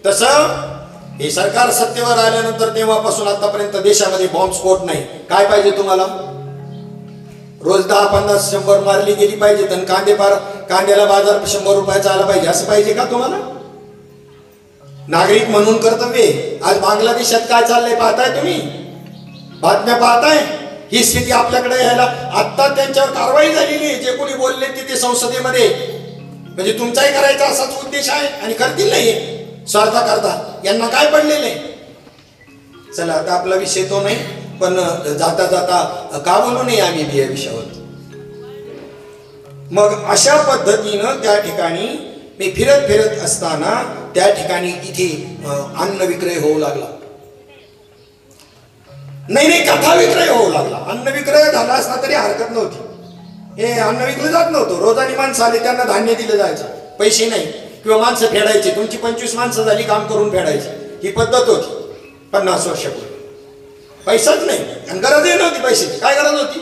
तसं हे सरकार सत्तेवर आल्यानंतर तेव्हापासून आतापर्यंत देशामध्ये बॉम्बस्फोट नाही. काय पाहिजे तुम्हाला? रोज 10, 50, 100 मारली गेली पाहिजे, तर कांद्याला बाजार 100 रुपयाचा आला पाहिजे असं पाहिजे का तुम्हाला? नागरिक म्हणून कर्तव्य. आज बांगलादेशात काय चाललंय पाहताय तुम्ही, बातम्या पाहताय. ही स्थिती आपल्याकडे यायला आता त्यांच्यावर कारवाई झालेली आहे. जे कोणी बोलले तिथे संसदेमध्ये, म्हणजे तुमचाही करायचा असाच उद्देश आहे आणि करतील नाही स्वार्था करता. यांना काय पडलेलं आहे? चला आता आपला विषय तो नाही, पण जाता जाता का बोलू नये आम्ही बी या विषयावर. मग अशा पद्धतीनं त्या ठिकाणी मी फिरत असताना त्या ठिकाणी इथे अन्न विक्रय होऊ लागला. नाही कथा विक्रय होऊ लागला. अन्न विक्रय झाला असता तरी हरकत नव्हती. हे अन्न विकलं जात नव्हतं. रोजानी माणसं आले त्यांना धान्य दिलं जायचं, पैसे नाही. किंवा माणसं फेडायची. तुमची 25 माणसं झाली काम करून फेडायची, ही पद्धत होती 50 वर्षापूर्वी. पैसाच नाही आणि गरजही नव्हती पैशाची. काय गरज होती?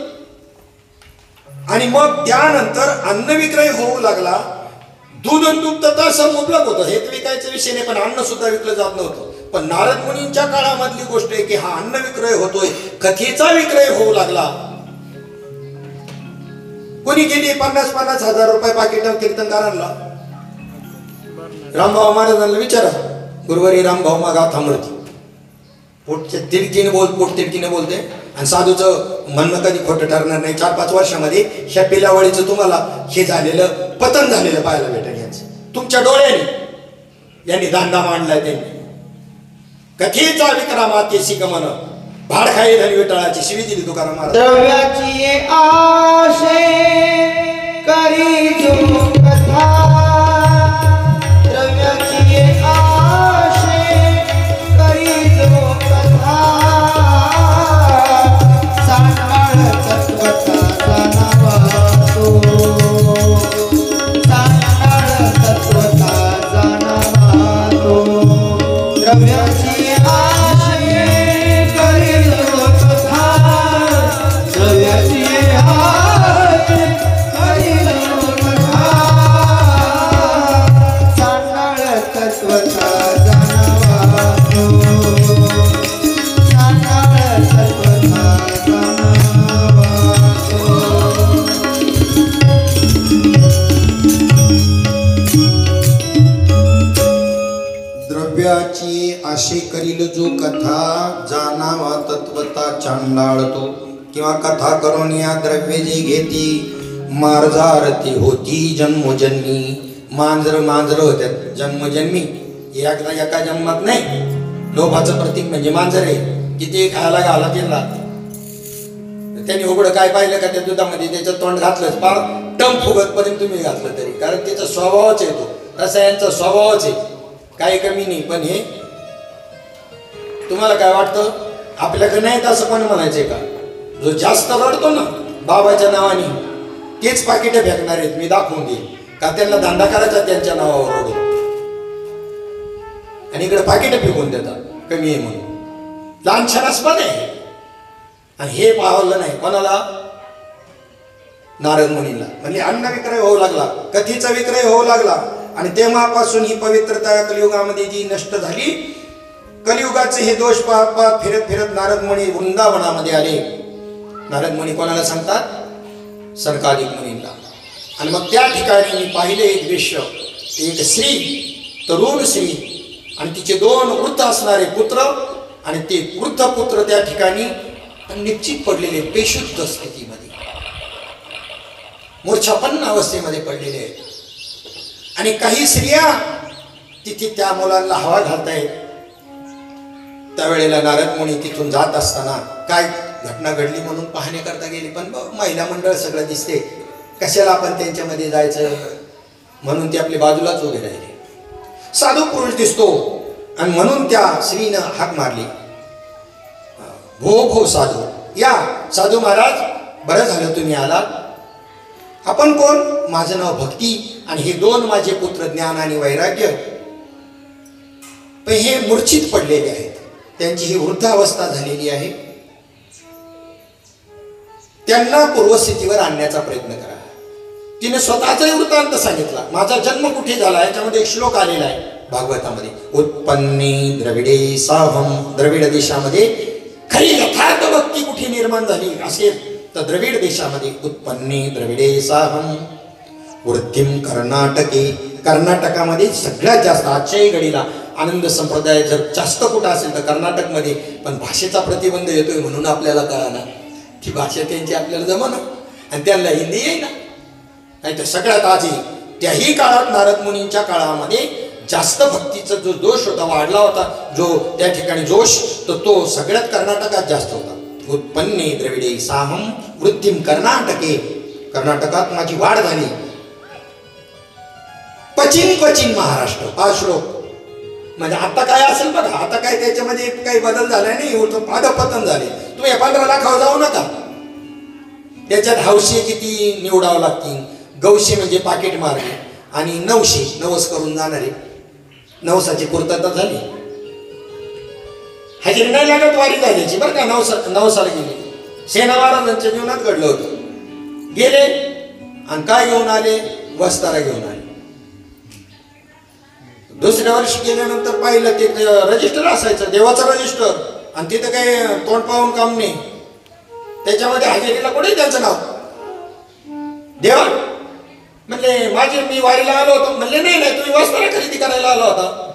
आणि मग त्यानंतर अन्न विक्रय होऊ लागला. दूध आणि दूध तर असं मुबलक होतं, हे तर विकायचा विषय नाही, पण अन्न सुद्धा विकलं जात नव्हतं. पण नारद मुनींच्या काळामधली गोष्ट आहे की हा अन्न विक्रय होतोय, कथेचा विक्रय होऊ लागला. कोणी गेली 50-50 हजार रुपये पाकिट कीर्तनकारांना. रामभाऊ महाराजांना विचारा, गुरुवारी रामभाऊ मा गाथा म्हणते, पोटच्या तिडकीने पोट तिडकीने बोलते. आणि साधूचं म्हणणं कधी खोटं ठरणार नाही. 4-5 वर्षामध्ये ह्या पिलावळीचं तुम्हाला हे झालेलं पतन झालेलं पाहायला भेटेल. यांचं तुमच्या डोळ्याने यांनी दांडा मांडलाय. त्यांनी कथेचा विक्रमातेशी गमन भाड खाई धनी विटाळाची शिवी दिली तुकाराम महाराज. द्रव्याची आशे करी जो कथा, द्रव्याची आशे करी जो कथा, सांगाळ तत्वता जाणावा तो, सांगाळ तत्वता जाणावा तो. द्रव्याची आशे करील जो कथा, जाणावा तत्वता चांडाळ तो. किंवा कथा करून या द्रव्य जी घेती, मार्जारती होती जन्मोजन्मी. मांजर होत्यात जन्मोजन्मी, एकदा एका जन्मात नाही. लोभाचं प्रतीक म्हणजे मांजर आहे. किती खायला घाला तिला, त्यांनी उघडं काय पाहिलं का त्या दुधामध्ये त्याचं तोंड घातलंच, पार टम फुगत पर्यंत तुम्ही घातलं तरी, कारण त्याचा स्वभावच आहे तो, रसायनचा स्वभावच आहे, काही कमी नाही. पण हे तुम्हाला काय वाटतं, आपल्याकडे नाही असं कोणी म्हणायचंय का? जो जास्त रडतो ना बाबाच्या नावाने, तेच पाकिटं फेकणार आहेत. मी दाखवून देईन का त्यांना धंदा करायचा त्यांच्या नावावर रडून, आणि इकडे पाकिटं फेकून देतात कमी आहे म्हणून. लहान छानस्पद आहे. आणि हे पाहवलं नाही कोणाला? नारद मुनीला. म्हणजे अन्न विक्रय होऊ लागला, कथेचा विक्रय होऊ लागला. आणि तेव्हापासून ही पवित्रता कलियुगामध्ये जी नष्ट झाली. कलियुगाचे हे दोष पाहत पाहत फिरत फिरत नारद मुनी वृंदावनामध्ये आले. नारद मुनी कोणाला सांगतात? सनकादिक मुनींना. आणि मग त्या ठिकाणी मी पाहिले एक दृश्य, एक स्त्री, तरुण स्त्री आणि तिचे 2 वृद्ध असणारे पुत्र, आणि ते वृद्ध पुत्र त्या ठिकाणी निश्चित पडलेले, बेशुद्ध स्थितीमध्ये, मूर्छापन्न अवस्थेमध्ये पडलेले आहेत. आणि काही स्त्रिया तिथे त्या मुलांना हवा घालतायत. त्यावेळेला नारद मुनी तिथून जात असताना काय घटना घडली म्हणून पाहण्याकरता गेली. पण महिला मंडळ सगळं दिसते, कशाला आपण त्यांच्यामध्ये जायचं म्हणून ते आपल्या बाजूलाच उभे राहिले. साधू पुरुष दिसतो आणि म्हणून त्या स्त्रीनं हाक मारली, भो भो साधू, या साधू महाराज, बरं झालं तुम्ही आलात. आपण कोण? माझं नाव भक्ती आणि हे 2 माझे पुत्र ज्ञान आणि वैराग्य. पण हे मूर्छित पडलेले आहेत, त्यांची ही वृद्धावस्था झालेली आहे. त्यांना पूर्वस्थितीवर आणण्याचा प्रयत्न करा. तिने स्वतःचाही वृत्तांत सांगितला. माझा जन्म कुठे झाला याच्यामध्ये एक श्लोक आलेला आहे भागवतामध्ये. उत्पन्ने द्रविडे साहम. द्रविड देशामध्ये खरी यथार्थ भक्ती कुठे निर्माण झाली असेल तर द्रविड देशामध्ये. उत्पन्ने द्रविडे साहम वृद्धिम कर्नाटके. कर्नाटकामध्ये सगळ्यात जास्त आजच्याही घडीला आनंद संप्रदाय जर जास्त कुठं असेल तर कर्नाटकमध्ये. पण भाषेचा प्रतिबंध येतोय म्हणून आपल्याला कळाना ती भाषा त्यांची आपल्याला जमाना, आणि त्यांना हिंदी येईना. नाही तर सगळ्यात आधी त्याही काळात नारद मुनींच्या काळामध्ये जास्त भक्तीचा जो दोष होता, वाढला होता जो त्या ठिकाणी जोश, तर तो सगळ्यात कर्नाटकात जास्त होता. उत्पन्ने द्रविडे साहम वृद्धिम कर्नाटके. कर्नाटकात माझी वाढ झाली. क्वचिन क्वचिन महाराष्ट्र. 5 श्लोक. म्हणजे आता काय असेल बघा, आता काय त्याच्यामध्ये काही बदल झालाय नाही, पादपतन झाले. तुम्ही 15 लाखावर जाऊ नका. त्याच्यात हौशी किती निवडावं लागतील. गौशी म्हणजे पाकिट मार्गे, आणि नवस करून जाणारे नवसाची पूर्तता झाली. हजेरी नाही लागत वारी झाल्याची बरं का. नवसाला गेले. सेना महाराजांच्या जीवनात घडलं होतं. गेले आणि काय घेऊन आले? वस्तारा घेऊन आले. दुसऱ्या वर्षी गेल्यानंतर पाहिलं ते रजिस्टर असायचं, देवाचं रजिस्टर, आणि तिथं काही तोंड पाहून काम नाही. त्याच्यामध्ये हजेरीला कुठे त्यांचं नाव? देवा म्हणले मी वारीला आलो होतो. म्हणले नाही तुम्ही वस्तारा खरेदी करायला आला होता.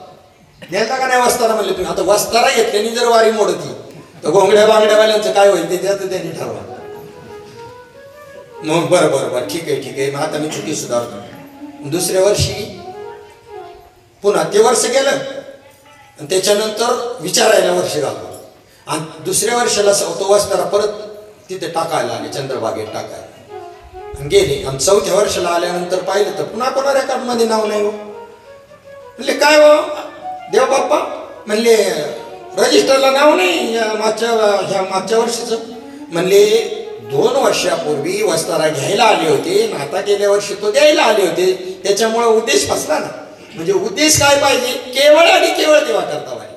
नेता का नाही वस्तारा? म्हणले तुम्ही आता वस्तारा घेतल्याने जर वारी मोडती तर घोंगड्या बांगड्यावाल्यांचं काय होईल ते त्यात त्यांनी ठरवा. मग बरं ठीक आहे मग आता मी चुकी सुधारतो. दुसऱ्या वर्षी पुन्हा ते वर्ष गेलं आणि त्याच्यानंतर विचारायला वर्ष घालतो आणि दुसऱ्या वर्षाला तो वस्तारा परत तिथे टाकायला आले, चंद्रभागेत टाकायला आणि गेले. आणि चौथ्या वर्षाला आल्यानंतर पाहिलं तर पुन्हा कोणा रेकॉर्डमध्ये नाव नाही हो. म्हणले काय हो देव बाप्पा? म्हणले रजिस्टरला नाव नाही ह्या मागच्या वर्षीचं. म्हणले 2 वर्षापूर्वी वस्तारा घ्यायला आले होते आणि आता गेल्या वर्षी तो द्यायला आले होते. त्याच्यामुळे उद्देश फसला ना. म्हणजे उद्देश काय पाहिजे? केवळ आणि केवळ देवा करता वारी.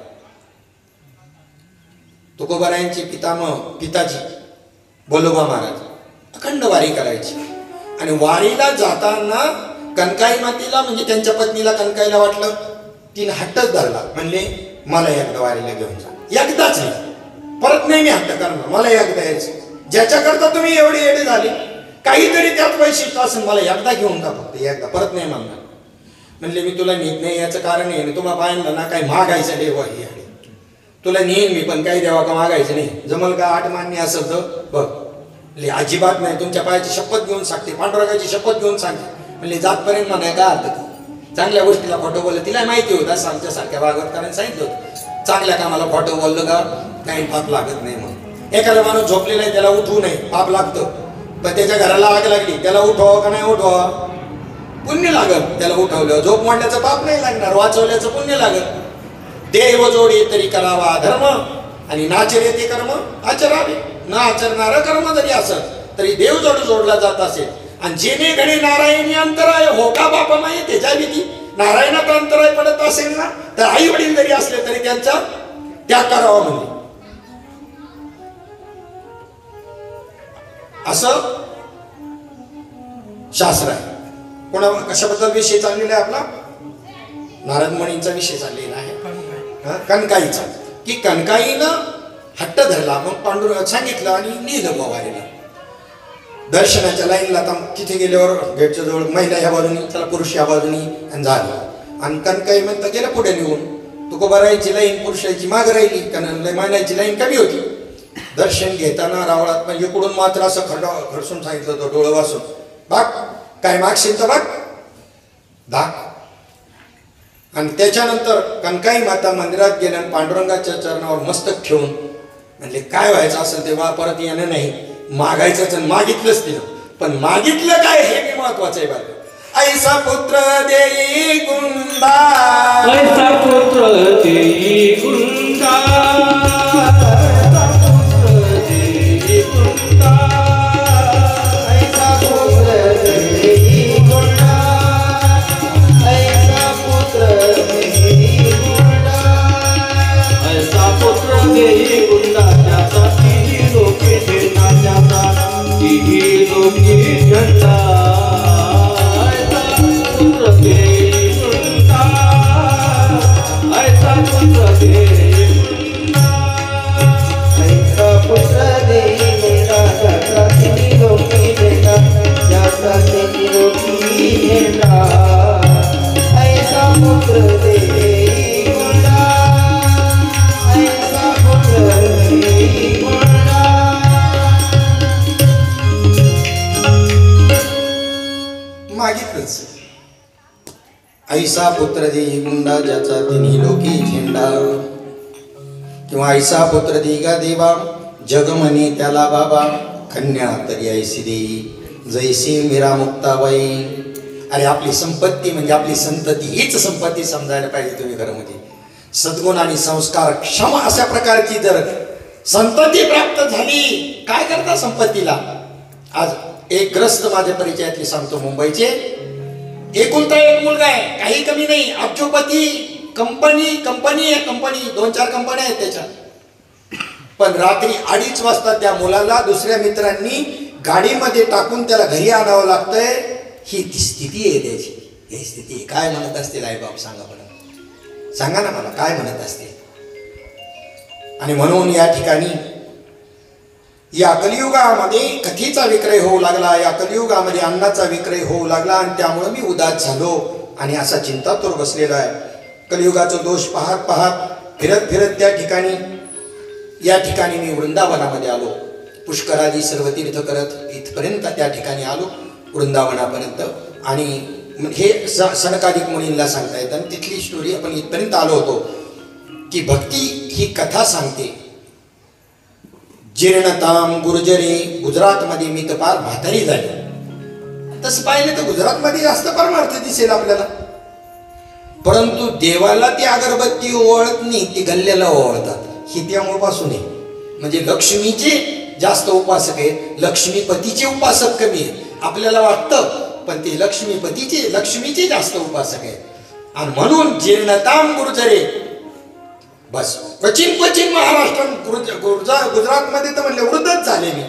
तुकोबारायांचे पिताजी बोलोबा महाराज अखंड वारी करायची आणि वारीला जाताना कनकाई मातीला म्हणजे त्यांच्या पत्नीला कनकाईला वाटलं, तिने हट्टच धरला. म्हणले मला एकदा वारीला घेऊन जा. एकदाच नाही, परत नाही मी हट्ट करणार, मला एकदा यायचं. ज्याच्याकरता तुम्ही एवढे येडे झाले काहीतरी त्यात वैशिष्ट्य असेल, मला एकदा घेऊन जा फक्त, एकदा, परत नाही मागणार. म्हणले मी तुला नेत नाही याचं कारण आहे तुम्हाला पाहिलं ना काही मागायचं देवा ही आहे तुला नेईन मी, पण काही देवा का मागायचं नाही. जमल का 8 मान्य असं तर बघ. म्हणले अजिबात नाही, तुमच्या पायाची शपथ घेऊन सांगते, पांडुरंगाची शपथ घेऊन सांगते. म्हणले जातपर्यंत म्हणाय काय अर्थ? चांगल्या गोष्टीला खोटं बोललं तिला माहिती होतं, असं आमच्यासारख्या भागवतकारांनी सांगितलं होतं. चांगल्या कामाला खोटं बोललं का काही पाप लागत नाही. मग एखादा माणूस झोपलेला आहे त्याला उठवू नये, पाप लागतं. पण त्याच्या घराला आग लागली त्याला उठवावं का नाही उठवावं? पुण्य लागत. त्याला उठवलं झोप मोडण्याचं पाप नाही लागणार, वाचवल्याचं पुण्य लागत. देव जोडी तरी करावा धर्म आणि नाचरे ते कर्म आचरावे. न आचरणारं कर्म जरी असत तरी देव जोडला जात असेल. आणि जेणे घडे नारायणी अंतराय हो का बापा माये त्याच्या भीती. नारायणात अंतराय पडत असेल ना तर आई वडील जरी असले तरी त्यांचा त्याग करावा म्हणजे. असं शास्त्र आहे. कोणा कशाबद्दल विषय चाललेला आहे आपला? नारद मुनींचा विषय चाललेला आहे, कनकाईचा. की कनकाईनं हट्ट धरला, मग पांडुरंग सांगितलं आणि नेलं वारीला. दर्शनाच्या लाईनला तिथे गेल्यावर गेटच्या जवळ महिला ह्या बाजूनी त्याला पुरुष ह्या बाजूनी आणि झालं. आणि कनकाई म्हणता गेलं पुढे निघून. तुकोबारायची लाईन पुरुषाची माग राहिली, कारण महिलांची लाईन कमी होती. दर्शन घेताना रावळात म्हणजे इकडून मात्र असं खडसून सांगितलं होतं डोळं वासून, बाग काय मागशील तर बाग दाख. आणि त्याच्यानंतर कनकाई माता मंदिरात गेल्या आणि पांडुरंगाच्या चरणावर मस्तक ठेवून म्हणजे काय व्हायचं असेल तेव्हा परत येणं नाही, मागायचंच. मागितलंच तिनं, पण मागितलं काय हे मी महत्वाचं आहे बघा. ऐसा पुत्र देई गुंडा, ऐसा पुत्र देई गुंडा, ऐसा पुत्र देई गुंडा ज्याचा तिन्ही लोकी झेंडा. किंवा ऐसा पुत्र देगा देवा जग म्हणे त्याला बाबा, कन्या तरी ऐसी देई जैसे मीरा मुक्ताबाई. अरे आपली संपत्ती म्हणजे आपली संतती, हीच संपत्ती समजायला पाहिजे तुम्ही घरामध्ये. सद्गुण आणि संस्कार क्षम अशा प्रकारची जर संतती प्राप्त झाली, काय करता संपत्तीला? आज एक ग्रस्त माझ्या परिचयातली सांगतो, मुंबईचे एकुलता एक मुलगा आहे, काही कमी नाही, अब्जोपती, कंपनी कंपनी आहे, कंपनी 2-4 कंपन्या आहेत त्याच्या. पण रात्री 2:30 वाजता त्या मुलाला दुसऱ्या मित्रांनी गाडीमध्ये टाकून त्याला घरी आणावं लागतंय. ही स्थिती आहे त्याची. ही स्थिती काय म्हणत असतील आई बाप? सांगा बरं, सांगा ना मला, काय म्हणत असतील? आणि म्हणून या ठिकाणी या कलियुगामध्ये कथेचा विक्रय होऊ लागला, या कलियुगामध्ये अन्नाचा विक्रय होऊ लागला आणि त्यामुळे मी उदास झालो आणि असा चिंतातूर बसलेला आहे. कलियुगाचा दोष पाहत पाहत फिरत फिरत या ठिकाणी मी वृंदावनामध्ये आलो. पुष्करादी सर्व तीर्थ करत इथपर्यंत त्या ठिकाणी आलो, वृंदावनापर्यंत. आणि हे सनकादिक मुनींना सांगता येतं आणि तिथली स्टोरी आपण इथपर्यंत आलो होतो की भक्ती ही कथा सांगते. जीर्णताम गुर्जरे, गुजरातमध्ये मी तर फार म्हातारी झाली. तसं पाहिलं तर गुजरातमध्ये जास्त परमार्थ दिसेल आपल्याला, परंतु देवाला ती अगरबत्ती ओवाळत नाही, ती गल्ल्याला ओवाळतात. ही त्यामुळेपासून आहे. म्हणजे लक्ष्मीचे जास्त उपासक आहेत, लक्ष्मीपतीचे उपासक कमी आहेत आपल्याला वाटतं, पण ते लक्ष्मीचे जास्त उपासक आहेत. आणि म्हणून जीर्णताम गुर्जरे, बस क्वचिन महाराष्ट्र गुजरातमध्ये तर म्हणले वृद्धच झाले मी.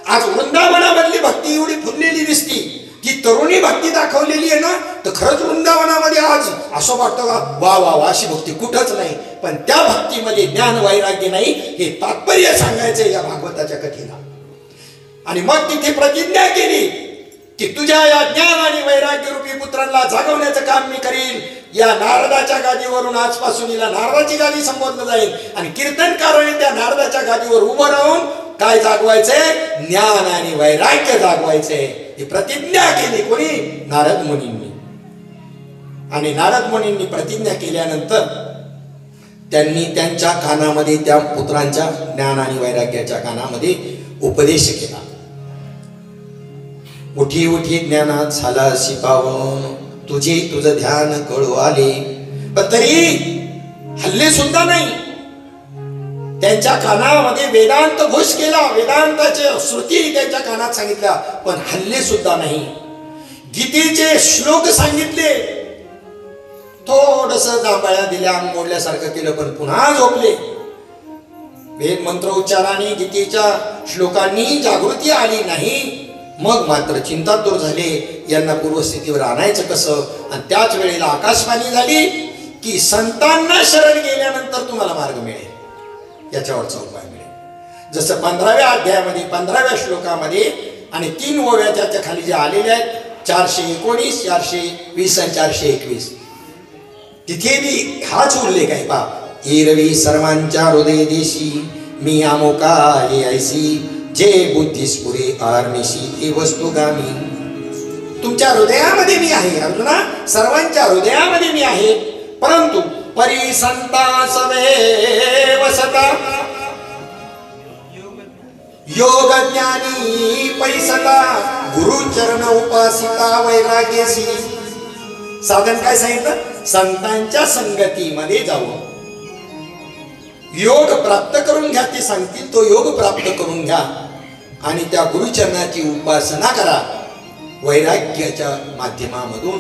आज वृंदावनामधली भक्ती एवढी फुललेली दिसती, जी तरुणी भक्ती दाखवलेली आहे ना, तर खरंच वृंदावनामध्ये आज असं वाटतं का वा वा वा, अशी भक्ती कुठंच नाही. पण त्या भक्तीमध्ये ज्ञान वैराग्य नाही, हे तात्पर्य सांगायचंय या भागवताच्या कथेला. आणि मग तिथे प्रतिज्ञा केली की तुझ्या या ज्ञान आणि वैराग्य रूपी पुत्रांना जागवण्याचं काम मी करीन. या नारदाच्या गादीवरून आजपासून हिला नारदाची गादी संबोधलं जाईल आणि कीर्तनकाराने त्या नारदाच्या गादीवर उभं राहून काय जागवायचंय? ज्ञान आणि वैराग्य जागवायचंय. ही प्रतिज्ञा केली कोणी? नारद मुनींनी. आणि नारद मुनींनी प्रतिज्ञा केल्यानंतर त्यांनी त्यांच्या कानामध्ये, त्या पुत्रांच्या ज्ञान आणि वैराग्याच्या कानामध्ये उपदेश केला. उठी उठी ज्ञानात झाला शिपावन, तुझं ध्यान कळू आले. पण तरी हल्ले सुद्धा नाही. त्यांच्या कानामध्ये वेदांत घोष केला, वेदांताच्या श्रुती त्यांच्या कानात सांगितल्या, पण हल्ले सुद्धा नाही. गीतेचे श्लोक सांगितले, थोडस जांभळ्या दिल्या, मोडल्यासारखं केलं, पण पुन्हा झोपले. वेद मंत्र उच्चाराने, गीतेच्या श्लोकांनी जागृती आली नाही. मग मात्र चिंतातूर झाले, यांना पूर्वस्थितीवर आणायचं कसं? आणि त्याच वेळेला आकाशवाणी झाली की संतांना शरण गेल्यानंतर तुम्हाला मार्ग मिळेल, याच्यावरचा उपाय मिळेल. जसं 15व्या अध्यायामध्ये 15व्या श्लोकामध्ये आणि 3 ओव्या त्याच्या खाली जे आलेल्या आहेत, 419, 420 आणि 421, तिथे बी हाच उल्लेख आहे. पा एरवी सर्वांच्या हृदय देशी मी आमोका हे ऐसी, जे बुद्धिस्पुरे आरमेशी ते वस्तुगामी. तुमच्या हृदयामध्ये मी आहे अर्जुना, सर्वांच्या हृदयामध्ये मी आहे. परंतु परिसंता सवे वसता, योग ज्ञानी पैसता, गुरुचरण उपासिता वैराग्यसी. साधन काय सांगितलं? संतांच्या संगतीमध्ये जाऊन योग प्राप्त करून घ्या. ते सांगतील तो योग प्राप्त करून घ्या आणि त्या गुरुचरणाची उपासना करा. वैराग्याच्या माध्यमामधून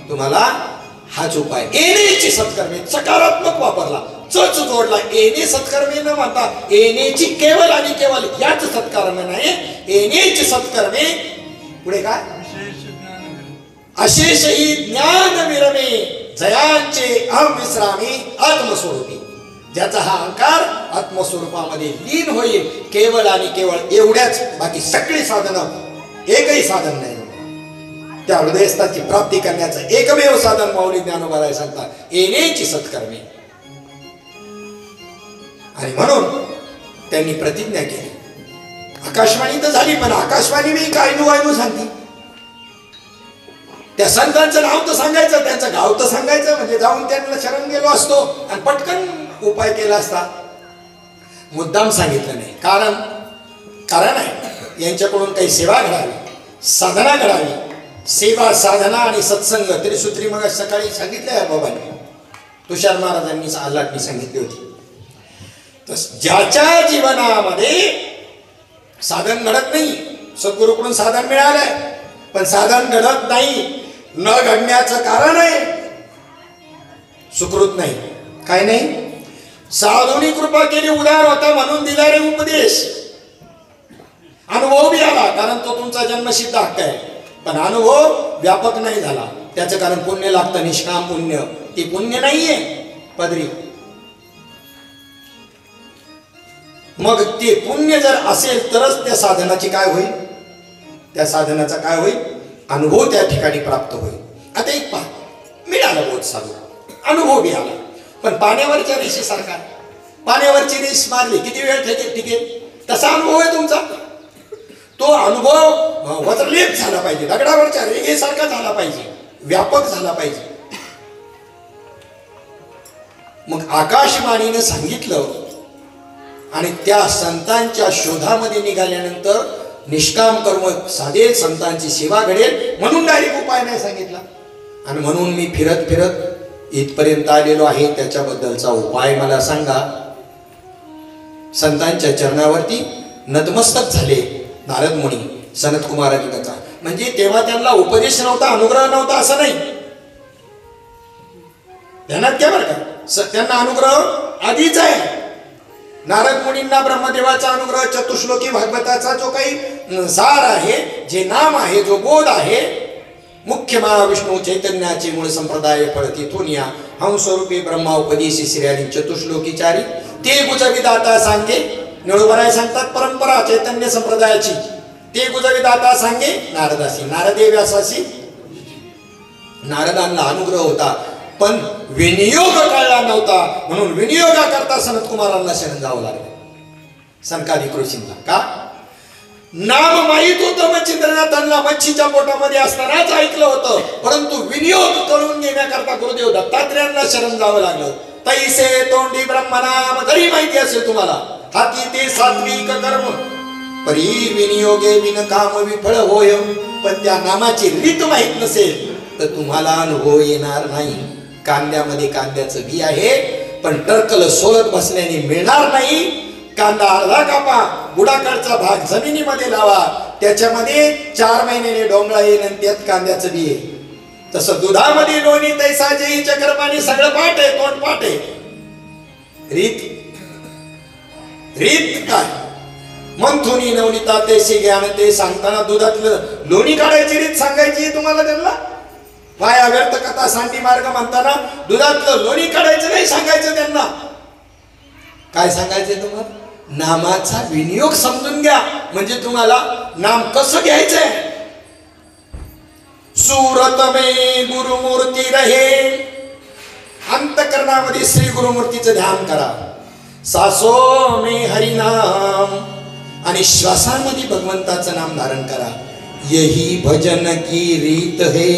तुम्हाला हाच उपाय. येणेची सत्कर्मे, सकारात्मक वापरला, चच जोडला. येणे सत्कर्मे न म्हणता येणेची केवळ आणि केवळ याच सत्कर्मे नाही, येणेची सत्कर्मे. पुढे काय? अशेषही ज्ञान विरमे, जयांचे अविश्रामी आत्मस्वरूपी. ज्याचा हा अहंकार आत्मस्वरूपामध्ये लीन होईल, केवळ आणि केवळ एवढ्याच. बाकी सगळी साधनं एकही साधन नाही. त्या हृदयस्थाची प्राप्ती करण्याचं एकमेव साधन माऊली ज्ञानोबा सांगतात, येण्याची सत्कर्मे. आणि म्हणून त्यांनी प्रतिज्ञा केली. आकाशवाणी तर झाली, पण आकाशवाणी मी कायनू वायनू सांगते. त्या संतांचं नाव तर सांगायचं, त्यांचं गाव तर सांगायचं, म्हणजे जाऊन त्यांना शरण गेलो असतो आणि पटकन उपाय केला असता. मुद्दाम सांगितलं नाही. कारण आहे यांच्याकडून काही सेवा घडावी, साधना घडावी. सेवा, साधना आणि सत्संग त्रिसूत्री मग सकाळी सांगितले आहे बाबांनी, तुषार महाराजांनी आलाटणी सांगितली होती. तर ज्याच्या जीवनामध्ये साधन घडत नाही, सद्गुरूकडून साधन मिळालंय, पण साधन घडत नाही. न घडण्याचं कारण आहे सुकृत नाही. काय नाही? साधूनी कृपा केली, उदार होता म्हणून दिला रे उपदेश. अनुभव बी आला कारण तो तुमचा जन्मसिद्ध हक्क आहे, पण अनुभव व्यापक नाही झाला. त्याचं कारण पुण्य लागतं, निष्काम पुण्य. ती पुण्य नाहीये पदरी. मग ते पुण्य जर असेल तरच त्या साधनाची काय होईल? त्या साधनाचा काय होईल? अनुभव त्या ठिकाणी प्राप्त होईल. आता एक पहा, मिळाला बोध साधू, अनुभव बी आला, पण पाण्यावरच्या रेषे सारखा. पाण्यावरची रेष मारली किती वेळ टिकेल? तसा अनुभव आहे तुमचा. तो अनुभव वज्रलेप झाला पाहिजे, दगडावरच्या रेषेसारखा झाला पाहिजे, व्यापक झाला पाहिजे. मग आकाशवाणीनं सांगितलं आणि त्या संतांच्या शोधामध्ये निघाल्यानंतर निष्काम कर्म साधेल, संतांची सेवा घडेल म्हणून डायरेक्ट उपाय नाही सांगितला. आणि म्हणून मी फिरत फिरत इथपर्यंत आलेलो आहे. त्याच्याबद्दलचा उपाय मला सांगा. संतांच्या चरणावरती नतमस्तक झाले नारद मुनी सनत कुमारांनी कथा. म्हणजे तेव्हा त्यांना उपदेश नव्हता, अनुग्रह नव्हता असं नाही. ध्यानात घ्या बरं का, त्यांना अनुग्रह आधीच आहे. नारद मुनींना ब्रह्मदेवाचा अनुग्रह, चतुश्लोकी भागवताचा जो काही सार आहे, जे नाम आहे, जो बोध आहे, मुख्य महाविष्णू चैतन्याचे मूळ संप्रदाय फळ तिथून या हंस्वरूपी ब्रह्मा उपदेशी श्रेयानी चतुश्लोकीचारी ते गुजविदाता सांगे. निळूबराय सांगतात परंपरा चैतन्य संप्रदायाची. ते गुजविदाता सांगे नारदासी, नारदे व्यासासी. नारदांना अनुग्रह होता पण विनियोग कळला नव्हता, म्हणून विनियोगाकरता सनत कुमारांना शरण जावं लागलं. सनकादिक ऋषींना का? नाम माहित होतं मच्छिंद्रनाथांना, मच्छीच्या पोटामध्ये असतानाच ऐकलं होतं, परंतु विनियोग करून घेण्याकरता गुरुदेव दत्तात्रेयांना शरण जावं लागलं. तैसे तोंडी ब्रह्मनाम जरी माहिती असेल तुम्हाला, हाती ते सात्विक कर्म, परी विनियोगे विनकाम विफळ होय. पण त्या नामाची रीत माहित नसेल तर तुम्हाला अनुभव येणार नाही. कांद्यामध्ये कांद्याचं बी आहे, पण टर्कल सोलत बसल्याने मिळणार नाही. कांदा अर्धा कापा, बुडाकडचा भाग जमिनीमध्ये लावा, त्याच्यामध्ये 4 महिन्याने डोंगळा येईल आणि त्यात कांद्याचं बी आहे. तसं दुधामध्ये लोणी तैसा जेही चक्रपाणी सगळं पाठ आहे, तोंड पाठ आहे. रीत काय? मंथुनी नवनीता तेशी ज्ञान ते सांगताना दुधातलं लोणी काढायची रीत सांगायची तुम्हाला त्यांना. वाया व्यर्थ कथा सांडी मार्ग म्हणताना दुधातलं लोणी काढायचं नाही सांगायचं त्यांना. काय सांगायचं तुम्हाला? नामाचा विनियोग समजून घ्या, म्हणजे तुम्हाला नाम कसं घ्यायचंय. सुरत में गुरुमूर्ती रहे, अंतकरणामध्ये श्री गुरुमूर्तीचं ध्यान करा. सासो में हरिनाम, आणि श्वासामध्ये भगवंताचं नाम धारण करा. यही भजन की रीत है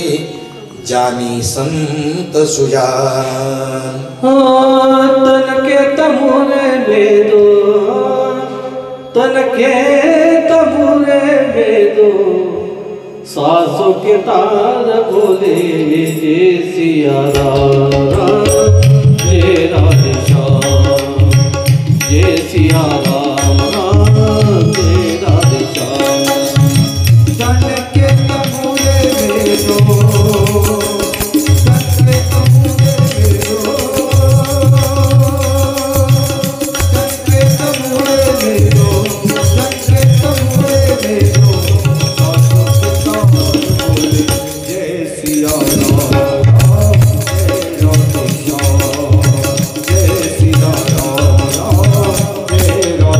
जानी संत सुजान. तन के तमुरे वेदो, तन के तमुरे वेदो, सासों के तार बोले जय सिया राम, जय राधे श्याम, जय सिया राम, जय राधे श्याम. तन के तमुरे वेदो, तन के तमुरे वेदो, तन के तमुरे वेदो, तन के तमुरे वेदो, सासों के तार बोले जय सिया राम, जय राधे श्याम, जय सिया राम, जय राधे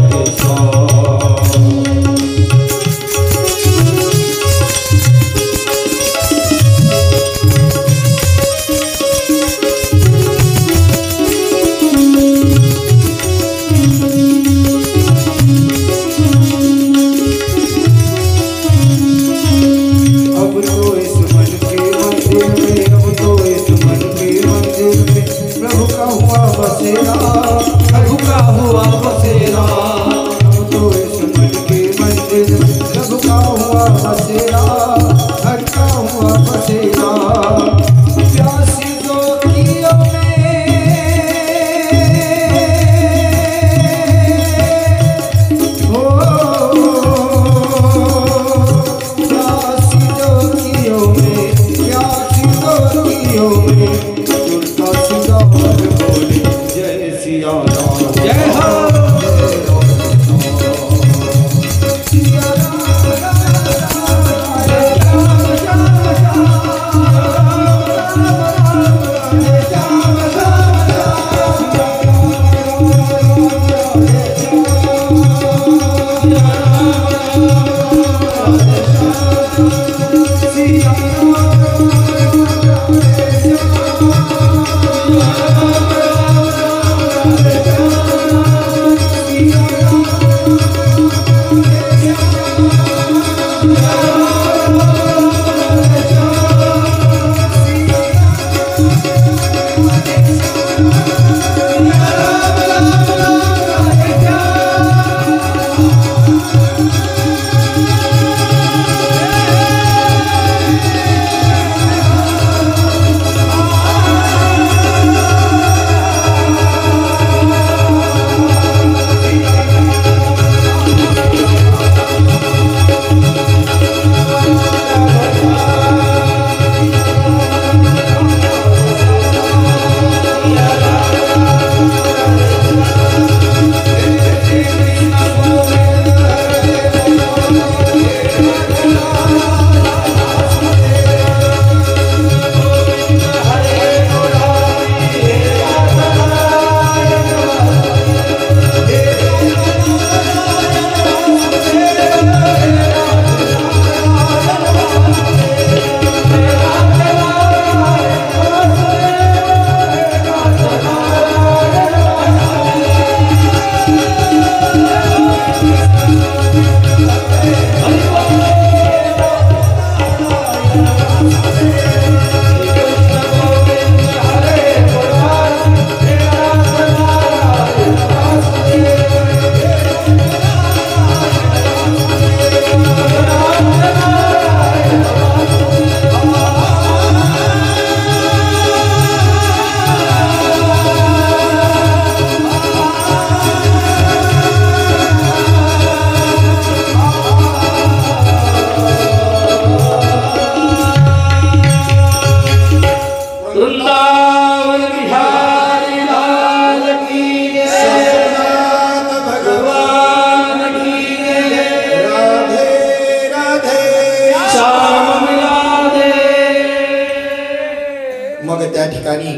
त्या ठिकाणी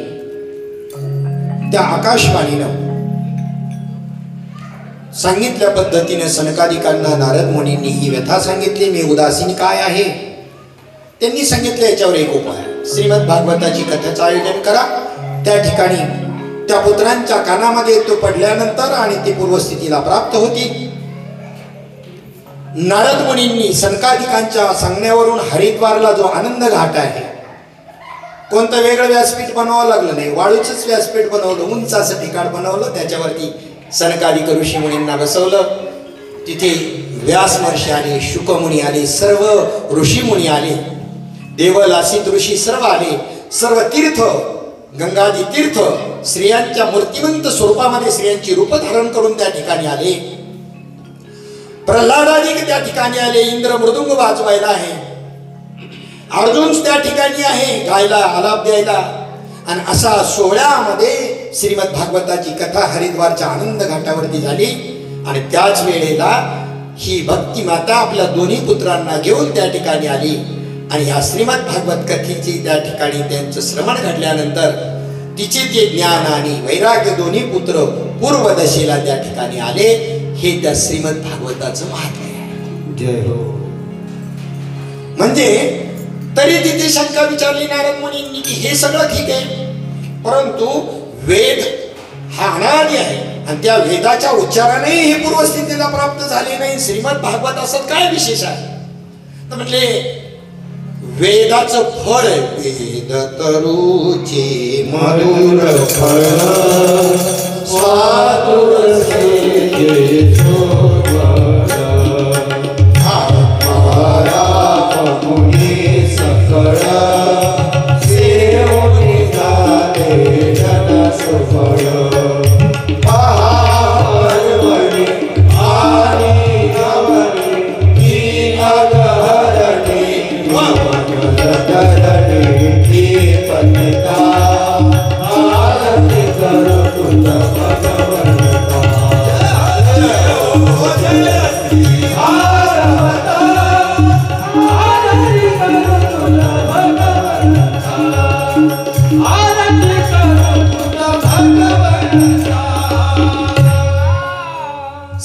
त्या आकाशवाणीनं सांगितल्या पद्धतीने सनकादिकांना नारद मुनींनी ही व्यथा सांगितली. मी उदासीन काय आहे त्यांनी सांगितलं याच्यावर एक उपाय. श्रीमद भागवताची कथेचं आयोजन करा. त्या ठिकाणी त्या पुत्रांच्या कानामध्ये तो पडल्यानंतर आणि ती पूर्वस्थितीला प्राप्त होती. नारद मुनींनी सनकादिकांच्या सांगण्यावरून हरिद्वारला जो आनंद घाट आहे, कोणतं वेगळं व्यासपीठ बनवावं लागलं नाही, वाळूचंच व्यासपीठ बनवलं, उंच असं ठिकाण बनवलं, त्याच्यावरती सनकादिक ऋषी मुनींना बसवलं. तिथे व्यास महर्षी आले, शुकमुनी आले, सर्व ऋषी मुनी आले, देवलासित ऋषी सर्व आले. सर्व तीर्थ, गंगादी तीर्थ स्त्रियांच्या मूर्तिमंत स्वरूपामध्ये स्त्रियांची रूप धारण करून त्या ठिकाणी आले. प्रल्हादादिक त्या ठिकाणी आले. इंद्र मृदुंग वाजवायला आहे, अर्जुन त्या ठिकाणी आहे गायला, आलाप द्यायला. आणि असा सोहळ्यामध्ये श्रीमद भागवताची कथा हरिद्वारच्या आनंद घाटावरती झाली. आणि त्याच वेळेला ही भक्ती माता आपल्या दोन्ही पुत्रांना घेऊन त्या ठिकाणी आली. आणि ह्या श्रीमद भागवत कथेची त्या ठिकाणी त्यांचं श्रवण घडल्यानंतर तिचे ते ज्ञान आणि वैराग्य दोन्ही पुत्र पूर्व दशेला त्या ठिकाणी आले. हे त्या श्रीमद भागवताचं महत्व आहे. जय हो. म्हणजे तरी तिथे शंका विचारली नारद मुनींनी की हे सगळं ठीक आहे, परंतु वेद हा अनादी आहे आणि त्या वेदाच्या उच्चारानेही हे पूर्वस्थितीला प्राप्त झाले नाही. श्रीमद भागवत असं काय विशेष आहे? तर म्हणले वेदाचं फळ, वेद तरुचे मधुर फळ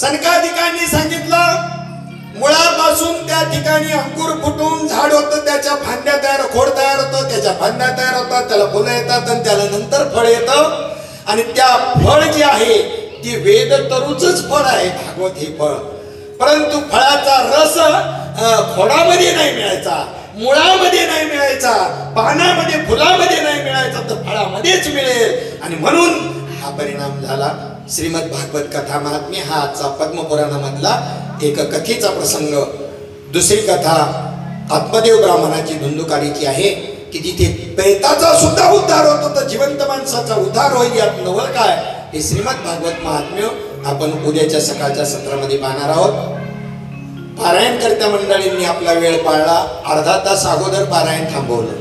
सनकादिकांनी सांगितलं. मुळापासून त्या ठिकाणी अंकुर फुटून झाड होतं, त्याच्या फांद्या तयार, खोड तयार होतं, त्याच्या फांद्या तयार होतात, त्याला फुलं येतात आणि त्याला नंतर फळ येतं. आणि त्या फळ जे आहे ती वेद तरुचंच फळ आहे भागवत हे फळ. परंतु फळाचा रस खोडामध्ये नाही मिळायचा, मुळामध्ये नाही मिळायचा, पानामध्ये फुलामध्ये नाही मिळायचा, तर फळामध्येच मिळेल. आणि म्हणून हा परिणाम झाला. श्रीमद भागवत कथा महात्म्य हा आजचा पद्मपुराणामधला एक कथेचा प्रसंग. दुसरी कथा आत्मदेव ब्राह्मणाची धुंदुकारीची आहे की जिथे प्रेताचा सुद्धा उद्धार होतो तर जिवंत माणसाचा उद्धार होईल. यात नवल काय हे श्रीमद भागवत महात्म्य आपण उद्याच्या सकाळच्या सत्रामध्ये पाहणार आहोत. पारायणकर्त्या मंडळींनी आपला वेळ पाळला, अर्धा तास अगोदर पारायण थांबवलं.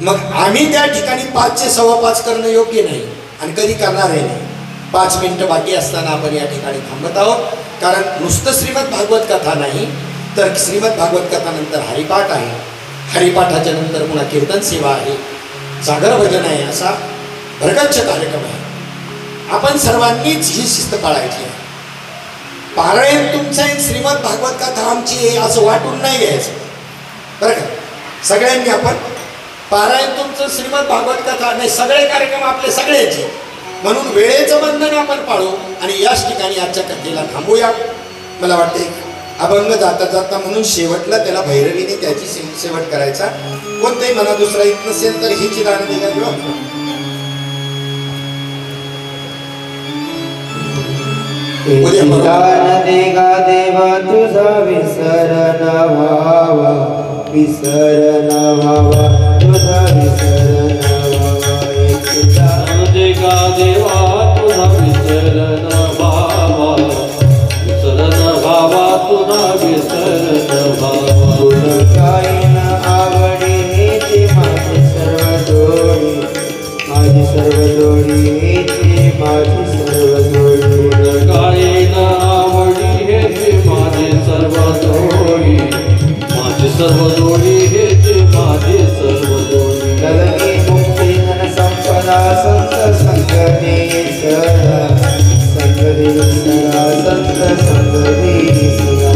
मग आम्ही त्या ठिकाणी 5 ते 5:15 करणं योग्य नाही आणि कधी करणारही नाही. 5 मिनिटं बाकी असताना आपण या ठिकाणी थांबत आहोत. कारण नुसतं श्रीमद भागवत कथा नाही तर श्रीमद भागवत कथा नंतर हरिपाठ आहे, हरिपाठाच्या नंतर पुन्हा कीर्तन सेवा आहे, जागर भजन आहे, असा भरगच्च कार्यक्रम आहे. आपण सर्वांनीच ही शिस्त पाळायची आहे. पारायण तुमचं आहे, श्रीमद भागवत कथा आमची आहे असं वाटून नाही घ्यायचं बरं का. सगळ्यांनी आपण पारायण तुमचं, श्रीमद भागवत कथा नाही, सगळे कार्यक्रम आपले सगळ्याचे. म्हणून वेळेचं बंधन आपण पाळू आणि याच ठिकाणी आजच्या कथेला थांबूया. मला वाटते अभंग जाता जाता म्हणून शेवटला त्याला भैरवीने त्याची शेवट करायचा. कोणताही मना दुसरा येत नसेल तर हिची दान दिला. दान देगा देवा तुझा विसर न व्हावा, विसर न व्हावा, तुझा विसर न व्हावा. दान देगा देवा तुझा विसर न व्हावा, विसर न व्हावा, तुझा विसर न व्हावा. गुण गायन आवडी हेची माझी सर्व जोडी, माझी सर्व जोडी हेची माझी सर्व जोडी. गायन आवडी हेची माझी सर्व जोडी, माझी सर्व जोडी हेची माझी सर्व जोडी. ललनी मुक्ती धन संपदा संत संगती सदा, संगती सदा संत संगती सदा.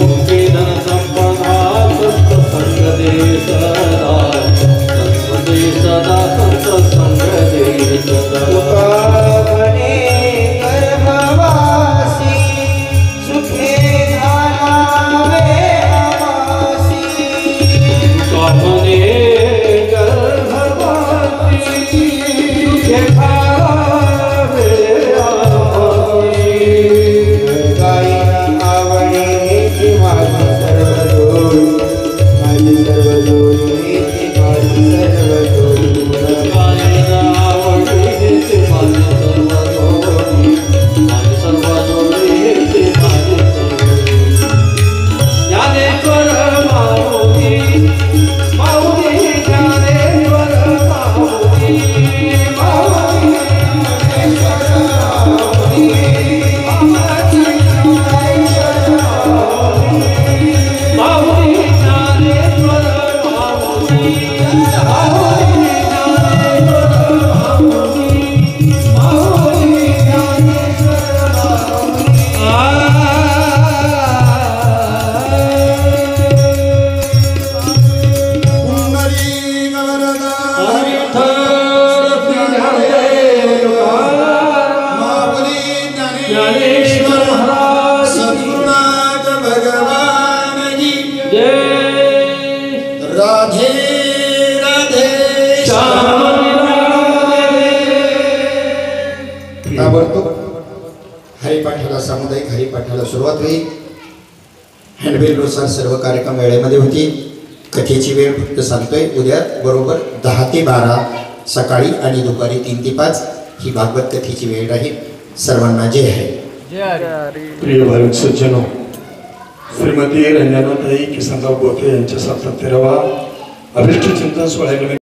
मुक्ती धन संपदा संत संगती सदा, संगती सदा संत संगती सदा. तुकापणे गर्भवासी सुखे घालावे आमासी. तुकापणे गर्भवासी सुखे घालावे आमासी. गायन आवडी हेची माझी सर्व जोडी, माझी सर्व जोडी हेची माझी सर्व जोडी. गायन आवडी हेची माझी सर्व जोडी, माझी सर्व जोडी हेची माझी सर्व जोडी. ज्ञानेश्वर माऊली, माऊली ज्ञानेश्वर माऊली, माऊली ज्ञानेश्वर माऊली, माऊली ज्ञानेश्वर माऊली, माऊली ज्ञानेश्वर माऊली, माऊली ज्ञानेश्वर पुंडलिक वरदा माऊली ज्ञानेश्वर महाराज सद्गुरुनाथ भगवान की जय. राधे राधे. ताबडतोब हरिपाठाला सामुदायिक हरिपाठाला सुरुवात होईल. हँडबिलनुसार सर्व कार्यक्रम वेळेमध्ये होतील. कथेची वेळ फक्त सांगतोय, उद्या बरोबर 10 ते 12 सकाळी आणि दुपारी 3 ते 5 ही भागवत कथेची वेळ राहील. सर्वांना जय आहे. प्रिय भाविक सज्जनो, श्रीमती रंजनाताई किसनराव बोथे यांच्या 77व्या अभिष्ट चिंतन सोहळ्यानिमित्त